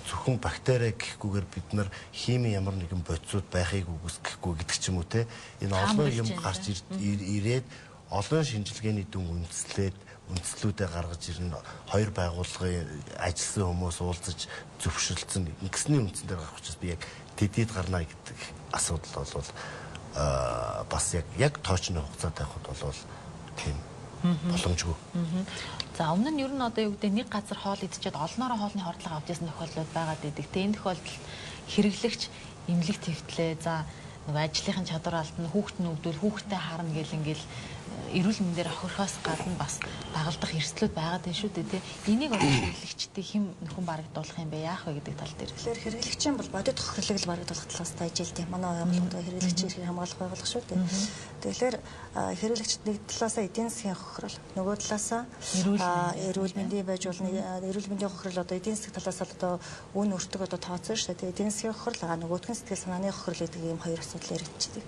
зөвхөн бактери гэхгүйгээр бид нар химийн ямар нэгэн бодисууд байхыг үгүйсэхгүй гэдэг ч юм уу те. Энэ олон юм гарч ирээд олон шинжилгээний дүн үндслүүдээ гаргаж ирнэ. Хоёр байгууллагын ажилласан хүмүүс уулзаж зөвшөөрөлдсөн ингэсний үндсэн дээр гарах учраас би яг тэдийд гарна гэдэг асуудал бол бас яг тоочны хугацаатай хавьд бол тийм боломжгүй. За өмнө нь ер нь одоо юу гэдэг нэг газар хоол идчихэд олноороо хоолны хордлого авч ясан тохиолдлууд байгаад байдаг. Тэгээ энэ тохиолдолд хэрэглэгч эмнэлэг твтлээ. За нөгөө ажлынхын чадвар алдна, хүүхэд нь өвдөл, хүүхэдтэй харна гэл ингээл эрүүл мэндээр хохирохоос гадна бас дагалдах эрсдлүүд байгаад байна шүү дээ тий. Энийг одоо хэрэглэгчдийг хэн нөхөн барагдуулах юм бэ? Яах вэ гэдэг тал дээр. Тэгэхээр хэрэглэгчийн бол бодит хохирлыг л барагдуулах талаас та ажилтдаг. Манай байгууллагад хэрэглэгчийн эрхийг хамгаалах байгууллага шүү дээ. Тэгэхээр хэрэглэгчд нэг талаасаа эдийн засгийн хохирол, нөгөө талаасаа эрүүл мэндийн байж болно. Эрүүл мэндийн хохирол одоо эдийн засгийн талаас одоо үн өртөг одоо тооцсон шүү дээ. Эдийн засгийн хохирол нөгөөх нь сэтгэл санааны хохирол гэдэг ийм хоёр асуудал яригдчихдэг.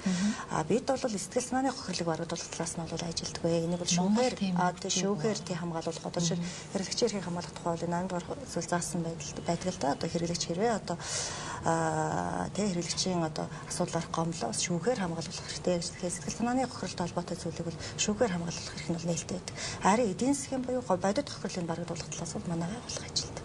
Бид бол сэтгэл санааны хохирлыг барагдуулах талаас нь бол ажилтдаг бай. Энийг бол шүүхээр тий хамгаалуулах одоо жишээ хэрэглэгчийн эрхийг хамгаалах тухай бол 8 дугаар зүйл заасан байдаг л да. Одоо хэрэглэгч хэрвээ одоо тий хэрэглэгчийн одоо асуудлаар гомлоо шүүхээр хамгаалуулах хэрэгтэй. Сэтгэл санааны хохиролтой холбоотой зүйлийг бол шүүхээр хамгаалуулах хэрэг нь бол нээлттэй байдаг. Харин эдийн засгийн буюу бодит хохирлыг барагдуулах талаас нь манай байгууллага ажилтдаг.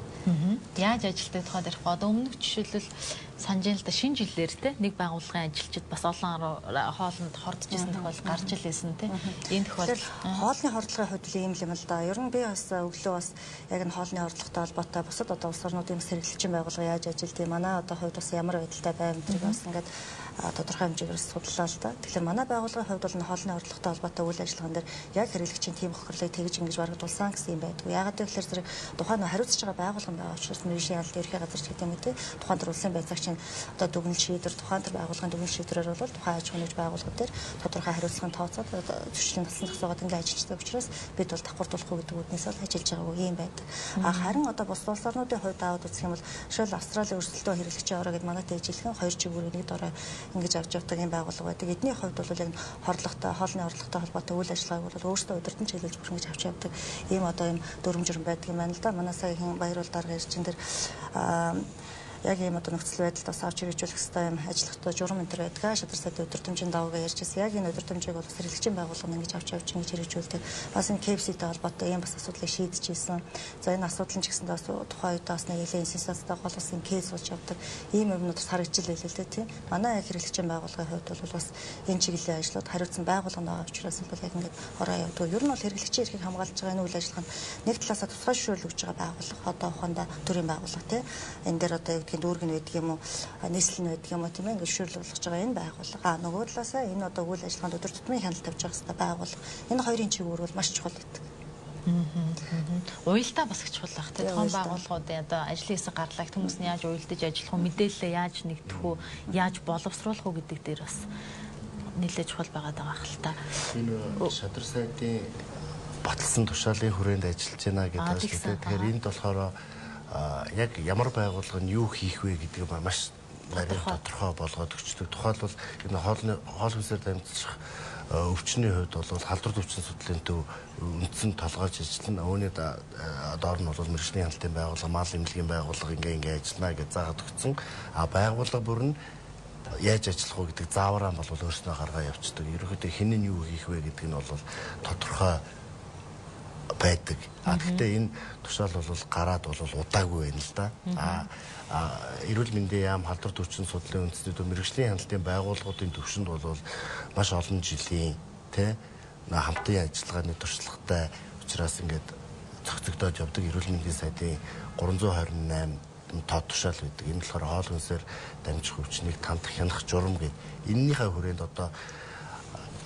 Яаж ажилтдаг тухайд ярих одоо өмнөх жишээлбэл санаж л да шинэ жилээр те нэг байгууллагын ажилчид бас олон хоолнд хордож исэн тохиол гарч илсэн те энэ тохиол хоолны хордлогын хувьд л ийм юм л да. Ер нь би бас өглөө бас яг н хоолны хордлоготой холбоотой бусад одоо улс орнуудын бас хэрэглэгчийн байгууллага яаж ажилтдаг манай одоо хувьд бас ямар байдалтай байв гэдгийг бас ингээд тодорхой хэмжээгээр судлаа л да. Тэгэхээр манай байгууллагын хувьд бол хоолны хордлоготой холбоотой үйл ажиллагаан дээр яг хэрэглэгчийн тийм хохирлыг тэгж ингэж барагдуулсан гэсэн юм байдаг. Яагаад гэвэл зэрэг тухайн хариуцж байгаа байгууллага байгаа учраас мэргэжлийн аль ерхий газар ч гэдэг юм те тухайн төр улсын байцаагчийн одоо дүгнэлт шийдвэр тухайн төр байгууллагын дүгнэлт шийдвэрээр бол тухайн аж ахуйн байгууллага дээр тодорхой хариуцлагын тооцоод зөрчлийн тасалдах зогсоогоод ингээд ажилладаг учраас бид бол давхардуулахгүй гэдэг үднээс бол ажиллаж байгаагүй юм байдаг. Харин одоо бус улс орнуудын хувьд аваад үзэх юм бол жишээл Австралийн өрсөлдөө хэрэглэгчийн ороо гэдэг манайтай ижилхэн 2 жигүүрийн нэг дорой ингэж авч явдаг юм байгууллага байдаг. Эдний хувьд бол яг хорлоготой хоолны хорлоготой холбоотой үйл ажиллагааг бол өөрсдөө удирдан чиглэлж бүрэн гэж авч явдаг. Ийм одоо ийм дүрм журм байдаг юм байна л да. Манай саяхан Баяр дарга ирчин дээр яг ийм одоо нөхцөл байдалд бас авч хэрэгжүүлэх хэрэгтэй юм ажиллахтай журам энэ төр байдаг. Шадар сайдын өдөртөмжийн даваагаа ярьжсэн. Яг энэ өдөртөмжийг бол хэрэглэгчийн байгууллага ингэж авч ингэж хэрэгжүүлдэг. Бас энэ KFC-тэй холбоотой ийм бас асуудлыг шийдэжсэн. За энэ асуудал нь ч гэсэн бас тухайн үед бас нэг нэлээд институцтай гол бас энэ кейс болж явдаг. Ийм юмнууд бас харагдж илээ л дээ тийм. Манай яг хэрэглэгчийн байгууллагын хувьд бол бас энэ чиглэлийн ажлууд хариуцсан байгууллага байгаа учраас бол яг ингэж ороо явдаг. Ер нь бол хэрэглэгчийн эрхийг хамгаалж байгаа энэ үйл ажиллагаанд нэг талаасаа тусгай зөвшөөрөл өгж байгаа байгууллага одоо ухаандаа төрийн байгууллага тийм. Энэ дээр одоо дүүрэг нь байдаг юм уу нийслэл нь байдаг юм уу тийм ээ ингээд зөвшөөрөл болгож байгаа энэ байгууллага. Нөгөө талаасаа энэ одоо үйл ажиллагаанд өдөр тутмын хяналт тавьж байгаа хэрэгтэй байгууллага. Энэ хоёрын чиглэл бол маш чухал байдаг. Уялдаа бас их чухал байх тийм тухайн байгууллагуудын одоо ажлын хэсэг гарлаа хүмүүс нь яаж уялдаж ажиллах уу мэдээлэлээ яаж нэгдэх үү яаж боловсруулах уу гэдэг дээр бас нэлээд чухал байгаад байгаа хэл та. Энэ шадар сайдын баталсан тушаалын хүрээнд ажиллаж байна гэдэг нь тэгэхээр энд болохоор яг ямар байгууллага нь юу хийх вэ гэдэг нь маш нарийн тодорхой болгоод өгчдөг. Тухайлбал энэ хоол хүнсээр дамжих өвчний хувьд бол халдвар өвчин судлалын төв үндсэн толгойж ажиллана. Үүний доор нь бол мэргэжлийн хяналтын байгууллага, мал эмнэлгийн байгууллага ингээ ажиллана гэж заагаад өгсөн. Байгууллага бүр нь яаж ажиллах вэ гэдэг заавараа бол өөрснөө гаргаа явцдаг. Ерөнхийдөө хэн нь юу хийх вэ гэдэг нь бол тодорхой байдаг. Гэхдээ энэ тушаал бол гараад бол удаагүй байна л да. Эрүүл мэндийн яам халдвар төвчин судлалын үндэсний төв мэргэжлийн хяналтын байгууллагуудын төвшөнд бол маш олон жилийн хамтын ажиллагааны туршлагатай учраас ингээд цогцогдоод явдаг эрүүл мэндийн сайдын 328 тод тушаал байдаг. Энэ болохоор хоол хүнсээр дамжих өвчнийг тандах хянах журам гэдэг. Эннийхээ хүрээнд одоо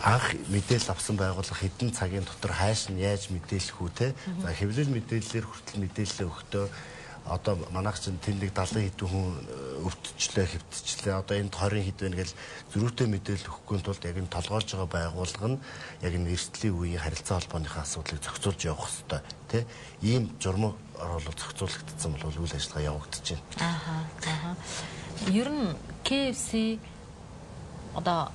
анх мэдээлэл авсан байгууллага хэдэн цагийн дотор хайш нь яаж мэдээлэх үү те. За хэвлэл мэдээллээр хүртэл мэдээлэл өгөхдөө одоо манайх чинь тэнд нэг 70 хэдэн хүн өвтчлээ хэвтчлээ. Одоо энд 20 хэд байна гэж зөрүүтэй мэдээлэл өгөхгүй тулд яг энэ толгойлж байгаа байгууллага нь яг энэ эрсдлийн үеийн харилцаа холбооныхаа асуудлыг зохицуулж явах хэрэгтэй те. Ийм журмаар бол зохицуулагдсан бол үйл ажиллагаа явагдаж байна. Ер нь KFC одоо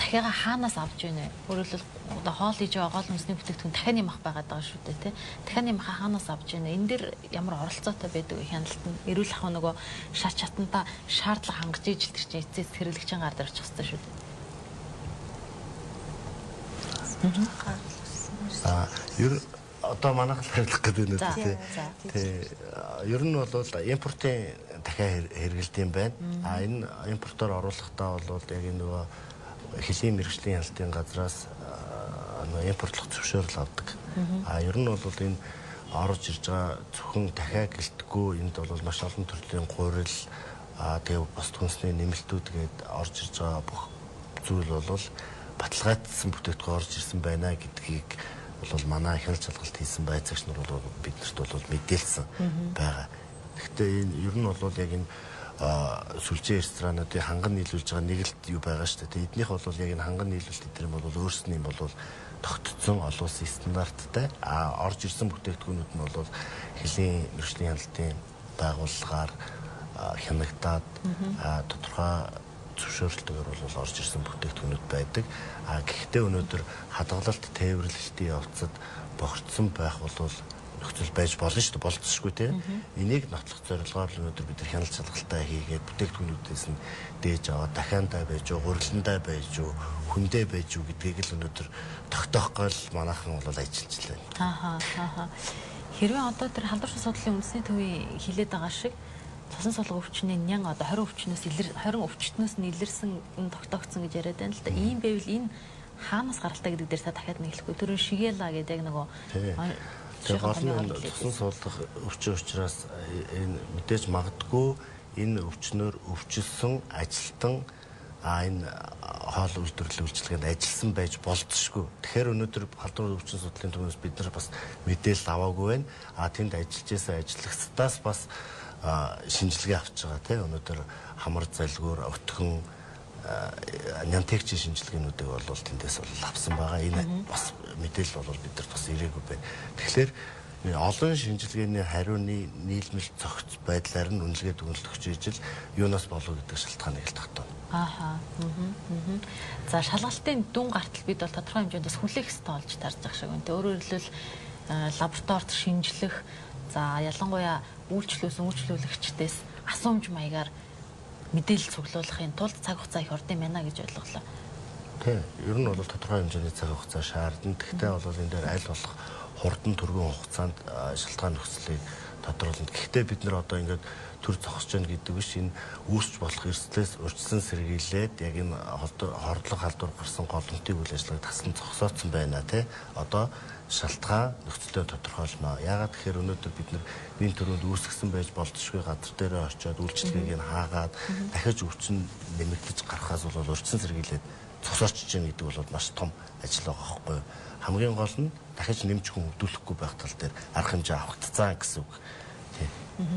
дахиагаа хаанаас авч ийнэ? Өөрөлдөл одоо хоол хийж байгаа гол хүнсний бүтээгдэхүүн дахианы мах байгаад байгаа шүү дээ, тий. Дахианы мах хаанаас авч ийнэ? Энэ дэр ямар оролцоотой байдаг вэ хяналт нь? Эрүүл ахуй нөгөө шат чатантаа шаардлага хангаж ижилдэг чинь эцэс хэрэглэгчийн гар дээр очих хэрэгтэй шүү дээ. Ер одоо манайх л хариулах гэдэг нь тий. Ер нь бол импортын дахиад хэрэгэлт юм байна. Энэ импортоор оруулахдаа бол яг нөгөө хэлийн мэргэжлийн хяналтын газраас импортлох зөвшөөрөл авдаг. Ер нь бол энэ орж ирж байгаа зөвхөн дахиад гэлтггүй энд бол маш олон төрлийн гурил тэгээ бос хүнсний нэмэлтүүд гээд орж ирж байгаа бүх зүйл бол баталгаажсан бүтээгдэхүүн орж ирсэн байна гэдгийг бол манай хяналт шалгалт хийсэн байцаагч нар бол биднэрт бол мэдээлсэн байгаа. Гэхдээ энэ ер нь бол яг энэ сүлжээ ресторануудын ханган нийлүүлж байгаа нэг л юу байгаа шүү дээ. Эднийх бол яг энэ ханган нийлүүлэлт эдгээр нь бол өөрснөө бол тогтцсон олон улсын стандарттай орж ирсэн бүтээгдэхүүнүүд нь бол хэлийн мэргэжлийн хяналтын байгууллагаар хянагдаад тодорхой зөвшөөрлөлтөөр бол орж ирсэн бүтээгдэхүүнүүд байдаг. Гэхдээ өнөөдөр хадгалалт тээвэрлэлтийн явцад бохирдсон байх бол нөхцөл байж болно шүү дээ, болцсохгүй тийм. Энийг нотлох зорилгоор өнөөдөр бид нар хяналт шалгалтаа хийгээд бүтээгдэхүүнүүдээс нь дээж аваад дахиандаа байж уу, гуриландаа байж уу, хүндээ байж уу гэдгийг л өнөөдөр тогтоохгүйл манайхан бол ажиллаж байна. Хэрвээ одоо тэр халдвар судлалын үндэсний төвийн хилээд байгаа шиг цусан сулга өвчний нян одоо 20 өвчтнөөс нь илэрсэн тогтоогдсон гэж яриад байна л да. Ийм байвал энэ хаанаас гаралтай гэдэг дээр та дахиад нэг хэлэхгүй. Төрөө шигээла гэдэг яг нөгөө тэр гол нь цусан сулгах өвчин учраас энэ мэдээж магадгүй энэ өвчнөөр өвчлсөн ажилтан энэ хоол үйлдвэрлэлийн үйлчилгээнд ажилласан байж болзошгүй. Тэгэхээр өнөөдөр халдвар өвчин судлалын түвшинс бид нар бас мэдээлэл аваагүй байна. Тэнд ажиллаж байсан ажиллагчдаас бас шинжилгээ авч байгаа тийм. Өнөөдөр хамар залгуур өтгөн нянтекчийн шинжилгээнүүдийг бол тэндээс бол авсан байгаа. Энэ бас мэдээлэл бол бид нар бас ирээгүй байна. Тэгэхээр олон шинжилгээний хариуны нийлмэл цогц байдлаар нь үнэлгээ дүгнэлт өгч ижил юунаас болов гэдэг шалтгааныг л тогтооно. За шалгалтын дүн гартал бид бол тодорхой хэмжээндээс хүлээх ёстой болж тарж байгаа шиг байна. Өөрөөр хэлбэл лабораторид шинжлэх, за ялангуяа үйлчлүүлэгчдээс асуумж маягаар мэдээлэл цуглуулахын тулд цаг хугацаа их ордын байна гэж ойлголоо. Тийм. Ер нь бол тодорхой хэмжээний цаг хугацаа шаардна. Гэхдээ бол энэ дээр аль болох хурдан түргэн хугацаанд шалтгаан нөхцөлийг тодруулна. Гэхдээ бид нар одоо ингээд төр зогсож байна гэдэг биш, энэ үүсч болох эрсдлээс урьдчилан сэргийлээд яг энэ хордлого халдвар гарсан голомтын үйл ажиллагааг тасган зогсооцсон байна тий. Одоо шалтгаан нөхцөлөө тодорхойлно. Яагаад тэгэхээр өнөөдөр бид нар энэ төрөнд үүсгэсэн байж болзошгүй газар дээрээ очиод үйлчлэгийг нь хаагаад дахиж өвчин нэмэгдэж гарахаас бол урьдчилан сэргийлээд зогсоочж байгаа гэдэг бол маш том ажил байгаа байхгүй юу? Хамгийн гол нь дахиж нэмж хүн өвдүүлэхгүй байх тал дээр арга хэмжээ авагдцаа гэсэн үг.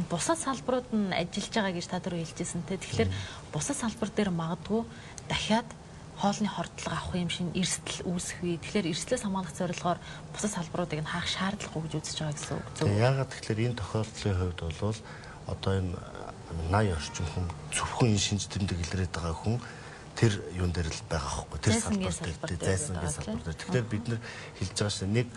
Бусад салбарууд нь ажиллаж байгаа гэж та түрүү хэлжсэн те. Тэгэхээр бусад салбар дээр магадгүй дахиад хоолны хордлого авах юм шиг эрсдэл үүсэхүй. Тэгэхээр эрсдлээс хамгаалах зорилгоор бусад салбаруудыг нь хаах шаардлагагүй гэж үзэж байгаа гэсэн үг. Яагаад тэгэхээр энэ тохиолдлын хувьд бол одоо энэ 80 орчим хүн зөвхөн энэ шинж тэмдэг илрээд байгаа хүн тэр юун дээр л байгаа байхгүй. Тэр салбар дээр зайсангийн салбар дээр. Тэгэхээр бид нар хэлж байгаа шүү нэг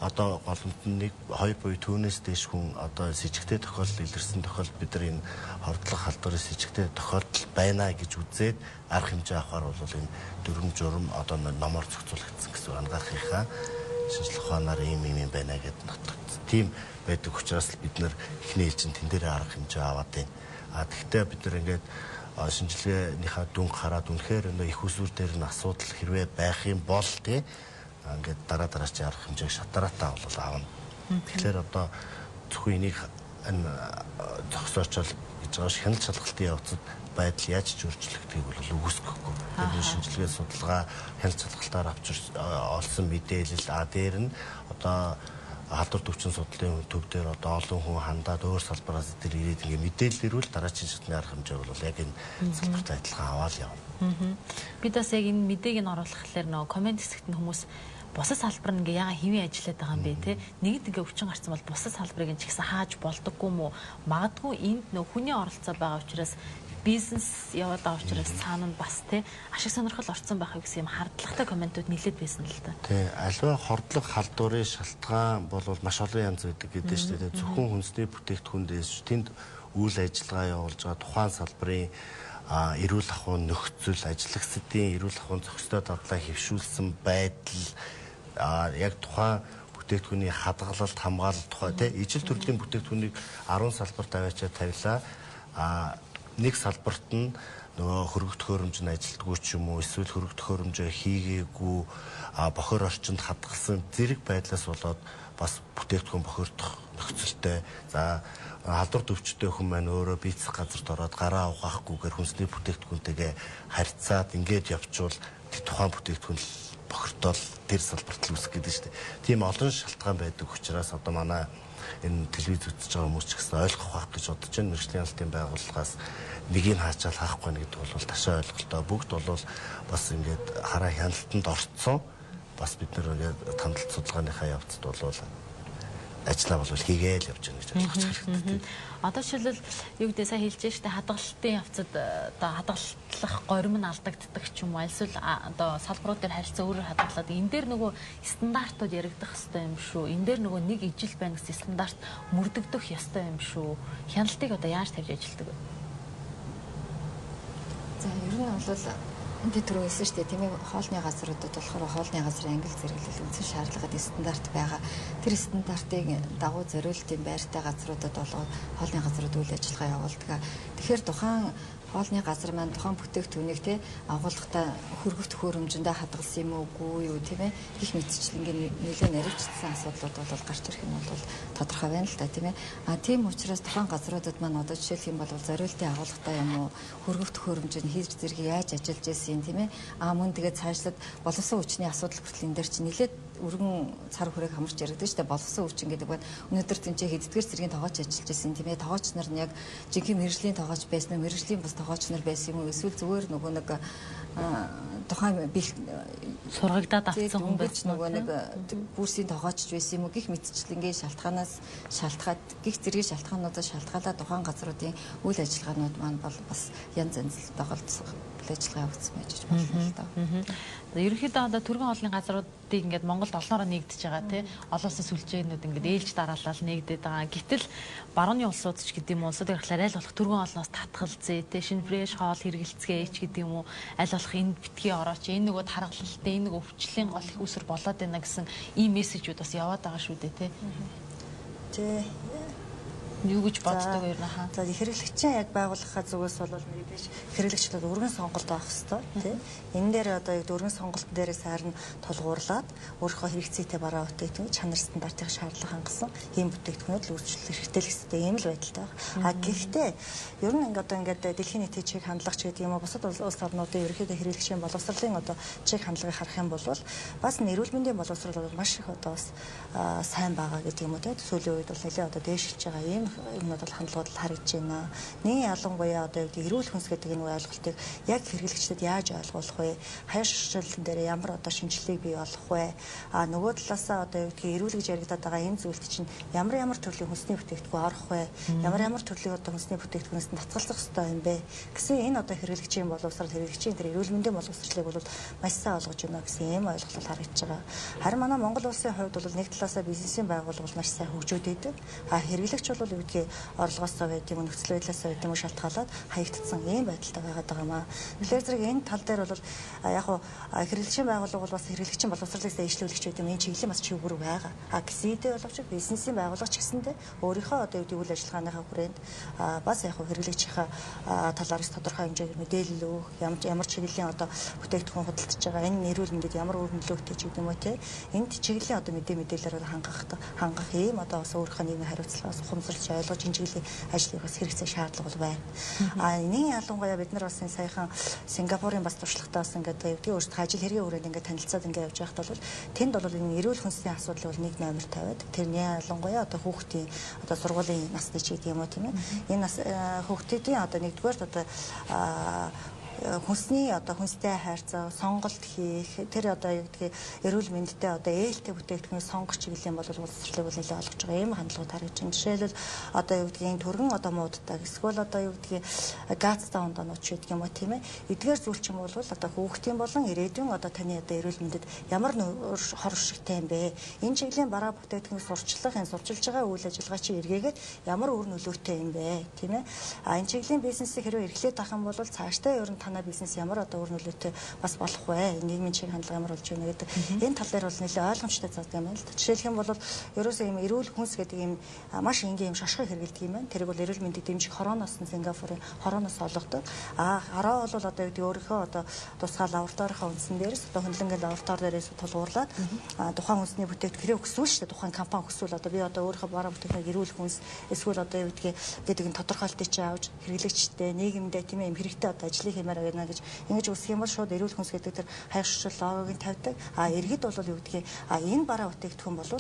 одоо голомт нь 2 буюу түүнээс дээш хүн одоо с ิจ гтэй тохиолдол илэрсэн тохиолдолд бид нар энэ хордлого халдварын с ิจ гтэй тохиолдол байна гэж үзээд арга хэмжээ авахар бол энэ дүрм журм одоо номоор зохицуулагдсан гэсэн ангаахынхаа шинжилгээ ухаанаар ийм байна гэдэг нотогдсон. Тийм байдаг учраас бид нар эхний ээлжин тэн дээр арга хэмжээ аваад байна. Тэгэхдээ бид нар ингээд шинжилгээнийхээ дүнг хараад үнэхээр их усүр дээр нь асуудал хэрвээ байх юм бол тий ингээд дараа чи арга хэмжээг шатараатаа бол аавна. Тэгэхээр одоо зөвхөн энийг зогсоочол гэж байгаа хяналт шалгалтын явцад байдал яаж ч өөрчлөгдөхийг бол үгүйсэхгүй. Тэгэхээр шинжилгээ судалгаа хяналт шалгалтаар авч олсон мэдээлэл дээр нь одоо халдвар төвчин судлалын төв дээр одоо олон хүн хандаад өөр салбараас тэр ирээд ингээ мэдээлэл ирвэл дараагийн шатны арга хэмжээ бол яг энэ салбарт адилхан аваад явна. Бид бас яг энэ мэдээг нь оруулахлаар нөгөө комент хэсэгт нь хүмүүс бусад салбар нь ингээ яга хэвэн ажиллаад байгаа юм бэ те. Нэгд ингээ өвчин гарсан бол бусад салбарыг нь ч гэсэн хааж болдоггүй мүү. Магадгүй энд нөгөө хүний оролцоо байгаа учраас бизнес яваад байгаа учраас цаана нь бас те ашиг сонирхол орцсон байх гэсэн юм хардлагатай комментууд нэлээд байсан л да. Тий, аливаа хордлого халдварын шалтгаан бол маш олон янз байдаг гэдэг шүү дээ. Зөвхөн хүнсний бүтээгдэхүүндээс тэнд үйл ажиллагаа явуулж байгаа тухайн салбарын эрүүл ахуйн нөхцөл, ажиллагчдын эрүүл ахуйн зохистой дадлаа хэвшүүлсэн байдал яг тухайн бүтээгдэхүүний хадгалалт, хамгаалалт тухай тий ижил төрлийн бүтээгдэхүүнийг 10 салбарт аваачаад тавилаа. Нэг салбарт нь нөгөө хөргөх төхөөрөмжөнд ажилтгүй ч юм уу эсвэл хөргөх төхөөрөмжөө хийгээгүй бохир орчинд хадгалсан зэрэг байдлаас болоод бас бүтээгдэхүүн бохирдох нөхцөлтэй. За халдвар төвчтэй хүн маань өөрөө бийцэх газарт ороод гараа угаахгүйгээр хүнсний бүтээгдэхүүнтэйгээ харьцаад ингээд явчвал тухайн бүтээгдэхүүн бохирдол тэр салбарт л үүсэх гэдэг шүү дээ. Тийм олон шалтгаан байдаг учраас одоо манай энэ телевиз үзэж байгаа хүмүүс ч гэсэн ойлгох байх гэж бодож байна. Мэргэжлийн хяналтын байгууллагаас нэгийг хаачаал хаахгүй нэ гэдэг бол ташаа ойлголтоо. Бүгд бол бас ингээд хараа хяналтанд орцсон. Бас бид нэр ингээд тандалт судалгааныхаа явцад бол ажлаа бол хийгээл явж байгаа гэж ойлгож хэрэгтэй. Одоо жишээлбэл юу гэдэг сайн хэлж штэ хадгалтын явцад одоо хадгалах горим нь алдагддаг ч юм уу эсвэл одоо салбарууд дээр харилцаа өөрөөр хадгалаад энэ дээр нөгөө стандартууд яригдах хэрэгтэй юм шүү. Энэ дээр нөгөө нэг ижил байна гэсэн стандарт мөрдөгдөх ёстой юм шүү. Хяналтыг одоо яаж тавьж ажилладаг вэ? За ер нь бол би түрүү хэлсэн шүү дээ тийм ээ хоолны газруудад болохоор хоолны газрын англи зэрэглэл үндсэн шаардлагатай стандарт байгаа. Тэр стандартыг дагуу зориултын байртай газруудад болгоод хоолны газрууд үйл ажиллагаа явуулдаг. Тэгэхээр тухайн хоолны газар маань тухайн бүтээгдэхүүнийг те агуулгатай хөргөвт хөрөмжөндөө хадгалсан юм уугүй юу тийм ээ гэх мэтчлэнгийн нэлээд наривчсан асуудлууд бол гарч ирэх нь бол тодорхой байна л да тийм ээ. Тийм учраас тухайн газруудад маань одоо жишээлх юм бол зориултын агуулгатай юм уу хөргөвт хөрөмжөнд хийж зэрэг яаж ажиллаж байсан тийм ээ. Мөн тэгээд цаашлаад боловсон хүчний асуудал хүртэл энэ дээр чинь нэлээд өргөн цар хүрээг хамарч яригддаг шүү дээ. Боловсон хүчин гэдэг нь өнөөдөр тэнцээ хэддгээр зэргийн тоогооч ажиллаж байсан тийм ээ. Тоогооч нар нь яг жинхэнэ мэргэжлийн тоогооч байсан уу, мэргэжлийн бус тоогооч нар байсан юм уу, эсвэл зүгээр нөгөө нэг тухайн сургагдаад авсан хүн байж нөгөө нэг бүрсийн тоогооч байсан юм уу гэх мэтчлэнгийн шалтгаанаас шалтгаад гих зэргийн шалтгаануудаас шалтгаалаад тухайн газруудын үйл ажиллагаанууд маань бол бас янз янз тоглолцсон ажиллагаа явагдсан байж болно л доо. Ерөнхийдөө одоо төргөн хоолны газруудыг ингээд Монголд олноороо нэгдэж байгаа тий. Олон улсын сүлжээнүүд ингээд ээлж дараалал нэгдээд байгаа. Гэтэл барууны улсууд ч гэдэг юм уу улсуудыг харахаар аль болох төргөн хоолноос татгал зээ тий. Шинэ фрэш хоол хэрэгэлцгээч гэдэг юм уу аль болох энэ битгий орооч энэ нөгөө тархалтай энэ нөгөө өвчлөлийн гол их үсэр болоод байна гэсэн ийм мессежүүд бас яваад байгаа шүү дээ тий. Тэ юу гэж боддог вэ нахаа. За хэрэглэгчийн яг байгууллагын зүгээс бол мэдээж хэрэглэгчдүүд өргөн сонголт авах хэрэгтэй тийм. Энэ дээр одоо яг өргөн сонголтын дээрээс харин тулгуурлаад өөрийнхөө хэрэгцээтэй бараа бүтээгдэхүүн чанар стандартын шаардлага хангасан ийм бүтээгдэхүүнүүд л үйлчлэх хэрэгтэй л гэсэн ийм л байдалтай байна. Гэхдээ ер нь ингээд дэлхийн нийтийн чиг хандлага ч гэдэг юм уу бусад улс орнуудын ерөнхийдөө хэрэглэгчийн боловсролын одоо чиг хандлагыг харах юм бол бас эрүүл мэндийн боловсрол бол маш их одоо бас сайн байгаа гэдэг юм уу тийм. Сүүлийн үед бол нэлээд одоо дээшилж байгаа ийм юмнууд бол хандлагууд харагдж байна. Нэг ялангуяа одоо эрүүл хүнс гэдэг энэ ойлголтыг яг хэрэглэгчдэд яаж ойлгуулах вэ? Хаяа шилжилтэн дээр ямар одоо шинжилгээг бий болгох вэ? Нөгөө талаасаа одоо эрүүл гэж яригадаад байгаа энэ зүйлд чинь ямар төрлийн хүнсний бүтээгдэхүүн орох вэ? Ямар төрлийн одоо хүнсний бүтээгдэхүүнээс нь татгалзах ёстой юм бэ? Гэсэн энэ одоо хэрэглэгчийн боловсрол хэрэглэгчийн тэр эрүүл мэндийн боловсролыг бол маш сайн олгож байна гэсэн ийм ойлголт харагдж байгаа. Харин манай Монгол улсын хувьд бол нэг талаасаа бизнесийн байгууллага бол маш сайн хөгжөөд идэв. Хэрэглэгч бол орлогоосоо байд юм нөхцөл байдлаасаа байд юм шалтгаалаад хаягдсан ийм байдалтай байгаад байгаа юм аа. Тэгэхээр зэрэг энэ тал дээр бол яг хуу хэрэглэгчийн байгууллага бол бас хэрэглэгчийн боловсролыг дэвшлүүлэгч гэдэг юм энэ чиглэлийн бас чиглэл байгаа. Гэсэдээ боловч бизнесийн байгууллага ч гэсэндээ өөрийнхөө одоо үйл ажиллагааныхаа хүрээнд бас яг хуу хэрэглэгчийнхаа талаарх тодорхой хэмжээгээр мэдээлэл өгөх, ямар чиглэлийн одоо бүтээгдэхүүн худалдаж байгаа, энэ эрүүл мэндэд ямар үр нөлөөтэй ч гэдэг юм уу те. Энд чиглэлийн одоо мэдээлэлээр хангах ийм одоо бас өөрийнхөө нийгмийн хариуцлагаас ухамсарлаж ойлгож энэ чиглэлийн ажлыг бас хэрэгцээ шаардлага бол байна. Энийн ялангуяа бид нар бас энэ саяхан Сингапурын бас туршлагатаас ингээд өөрсдөө ажил хэргийн хүрээнд ингээд танилцаад ингээд явж байхад бол тэнд бол энэ эрүүл хүнсний асуудал бол нэг номер тавиад тэрний ялангуяа одоо хүүхдийн одоо сургуулийн насны ч гэдэг юм уу тийм ээ. Энэ нас хүүхдүүдийн одоо нэгдүгээр одоо хүнсний одоо хүнстэй хайрцаг сонголт хийх тэр одоо юу гэдгийг эрүүл мэндтэй одоо ээлтэй бүтээгдэхүүн сонгох чиглэлийн боловсролыг бол нэлээд олгож байгаа ийм хандлагууд харагдаж байна. Жишээлбэл одоо юу гэдгийг төргөн одоо мууддаг эсвэл одоо юу гэдгийг газтай ондонууд ч гэдэг юм уу тийм ээ. Эдгээр зүйл чинь бол одоо хүүхдийн болон ирээдүйн одоо таны одоо эрүүл мэндэд ямар хор уршигтай юм бэ? Энэ чиглэлийн бараа бүтээгдэхүүн сурчлах энэ сурчилж байгаа үйл ажиллагаа чи эргээгээд ямар үр нөлөөтэй юм бэ тийм ээ. Энэ чиглэлийн бизнесийг хэрвээ эрхлээд авах юм бол цаашдаа ер нь танай бизнес ямар одоо үр нөлөөтэй бас болох вэ? Нийгмийн чиг хандлага ямар болж байна гэдэг энэ тал дээр бол нэлээд ойлгомжтой заадаг юм байна л да. Жишээлх юм бол ерөөсөө ийм эрүүл хүнс гэдэг ийм маш энгийн ийм шошгыг хэрэглэдэг юм байна. Тэрийг бол эрүүл мэндийг дэмжих хорооноос нь Сингапурын хорооноос олгодог. Хороо бол одоо өөрийнхөө одоо тусгай лабораторийнхаа үндсэн дээрээс одоо хөндлөнгийн лаборатори дээрээс тулгуурлаад тухайн хүнсний бүтээгдэхүүн өксвөл шүү дээ. Тухайн компани өксвөл одоо би одоо өөрийнхөө бараа бүтээгдэхүүн эрүүл хүнс эсвэл одоо юу гэдэг нь тодорхойлтыг чи авч хэрэглэгчтэй нийгэмдээ тийм ээ юм хэрэгтэй одоо ажлыг хэмээр байна гэж ингэж үсэх юм бол шууд эрүүл хүнс гэдэг тэр хаяг шүүл логогийн тавьдаг. Иргэд бол юу гэдгийг энэ бараа бүтээгдэхүүн бол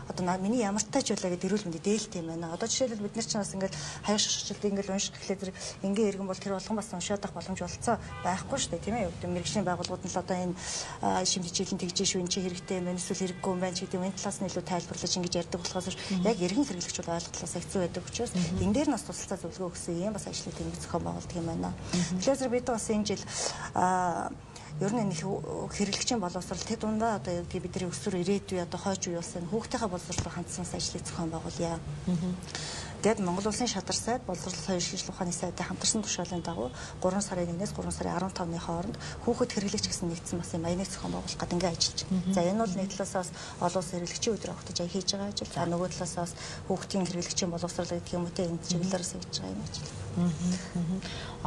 одоо миний ямар тач байлаа гэдэг эрүүл мэндийн дээлт юм байна. Одоо жишээлбэл бид нар ч бас ингээд хаяг шүүлд ингээд унших гэхлээр тэр энгийн иргэн бол тэр болгон бас уншаад авах боломж болцоо байхгүй шүү дээ, тийм ээ. Юу мэрэгжлийн байгууллагууд нь л одоо энэ шимт хичээлийн тэгж шүү энэ чи хэрэгтэй юм байна эсвэл хэрэггүй юм байна ч гэдэг энэ талаас нь илүү тайлбарлаж ингэж ярьдаг болохоос яг иргэн хэрэглэгчид ойлголтоос хэцүү байдаг учраас энэ дээр нас тусалцаа зөвлөгөө өгсөн юм бас ажлын тэмдэг зохион байгуулдаг юм байна. Тэгэхээр бид бас энэ жил ер нь нэг хэрэглэгчийн боловсрол тэд дундаа одоо бидний өсвөр ирээдүй одоо хойч үе болсон хүүхдийнхээ боловсролоор хандсан ажлыг зохион байгуулъя. Тэгэд Монгол Улсын шадар сайд боловсрол соёл шийдлэх ухааны сайдын хамтарсан тушаалын дагуу 3 сарын 1-ээс 3 сарын 15-ны хооронд хүүхэд хэрэглэгч гэсэн нэгдсэн бас юм аяны зохион байгуулах гэдэг ингээд ажиллаж байна. За энэ бол нэг талаас олон улсын хэрэглэгчийн өдөр авахтаж хийж байгаа ажил. За нөгөө талаас хүүхдийн хэрэглэгчийн боловсрол гэдэг юм уу те энэ чиглэлээрээс хийж байгаа юм ажил.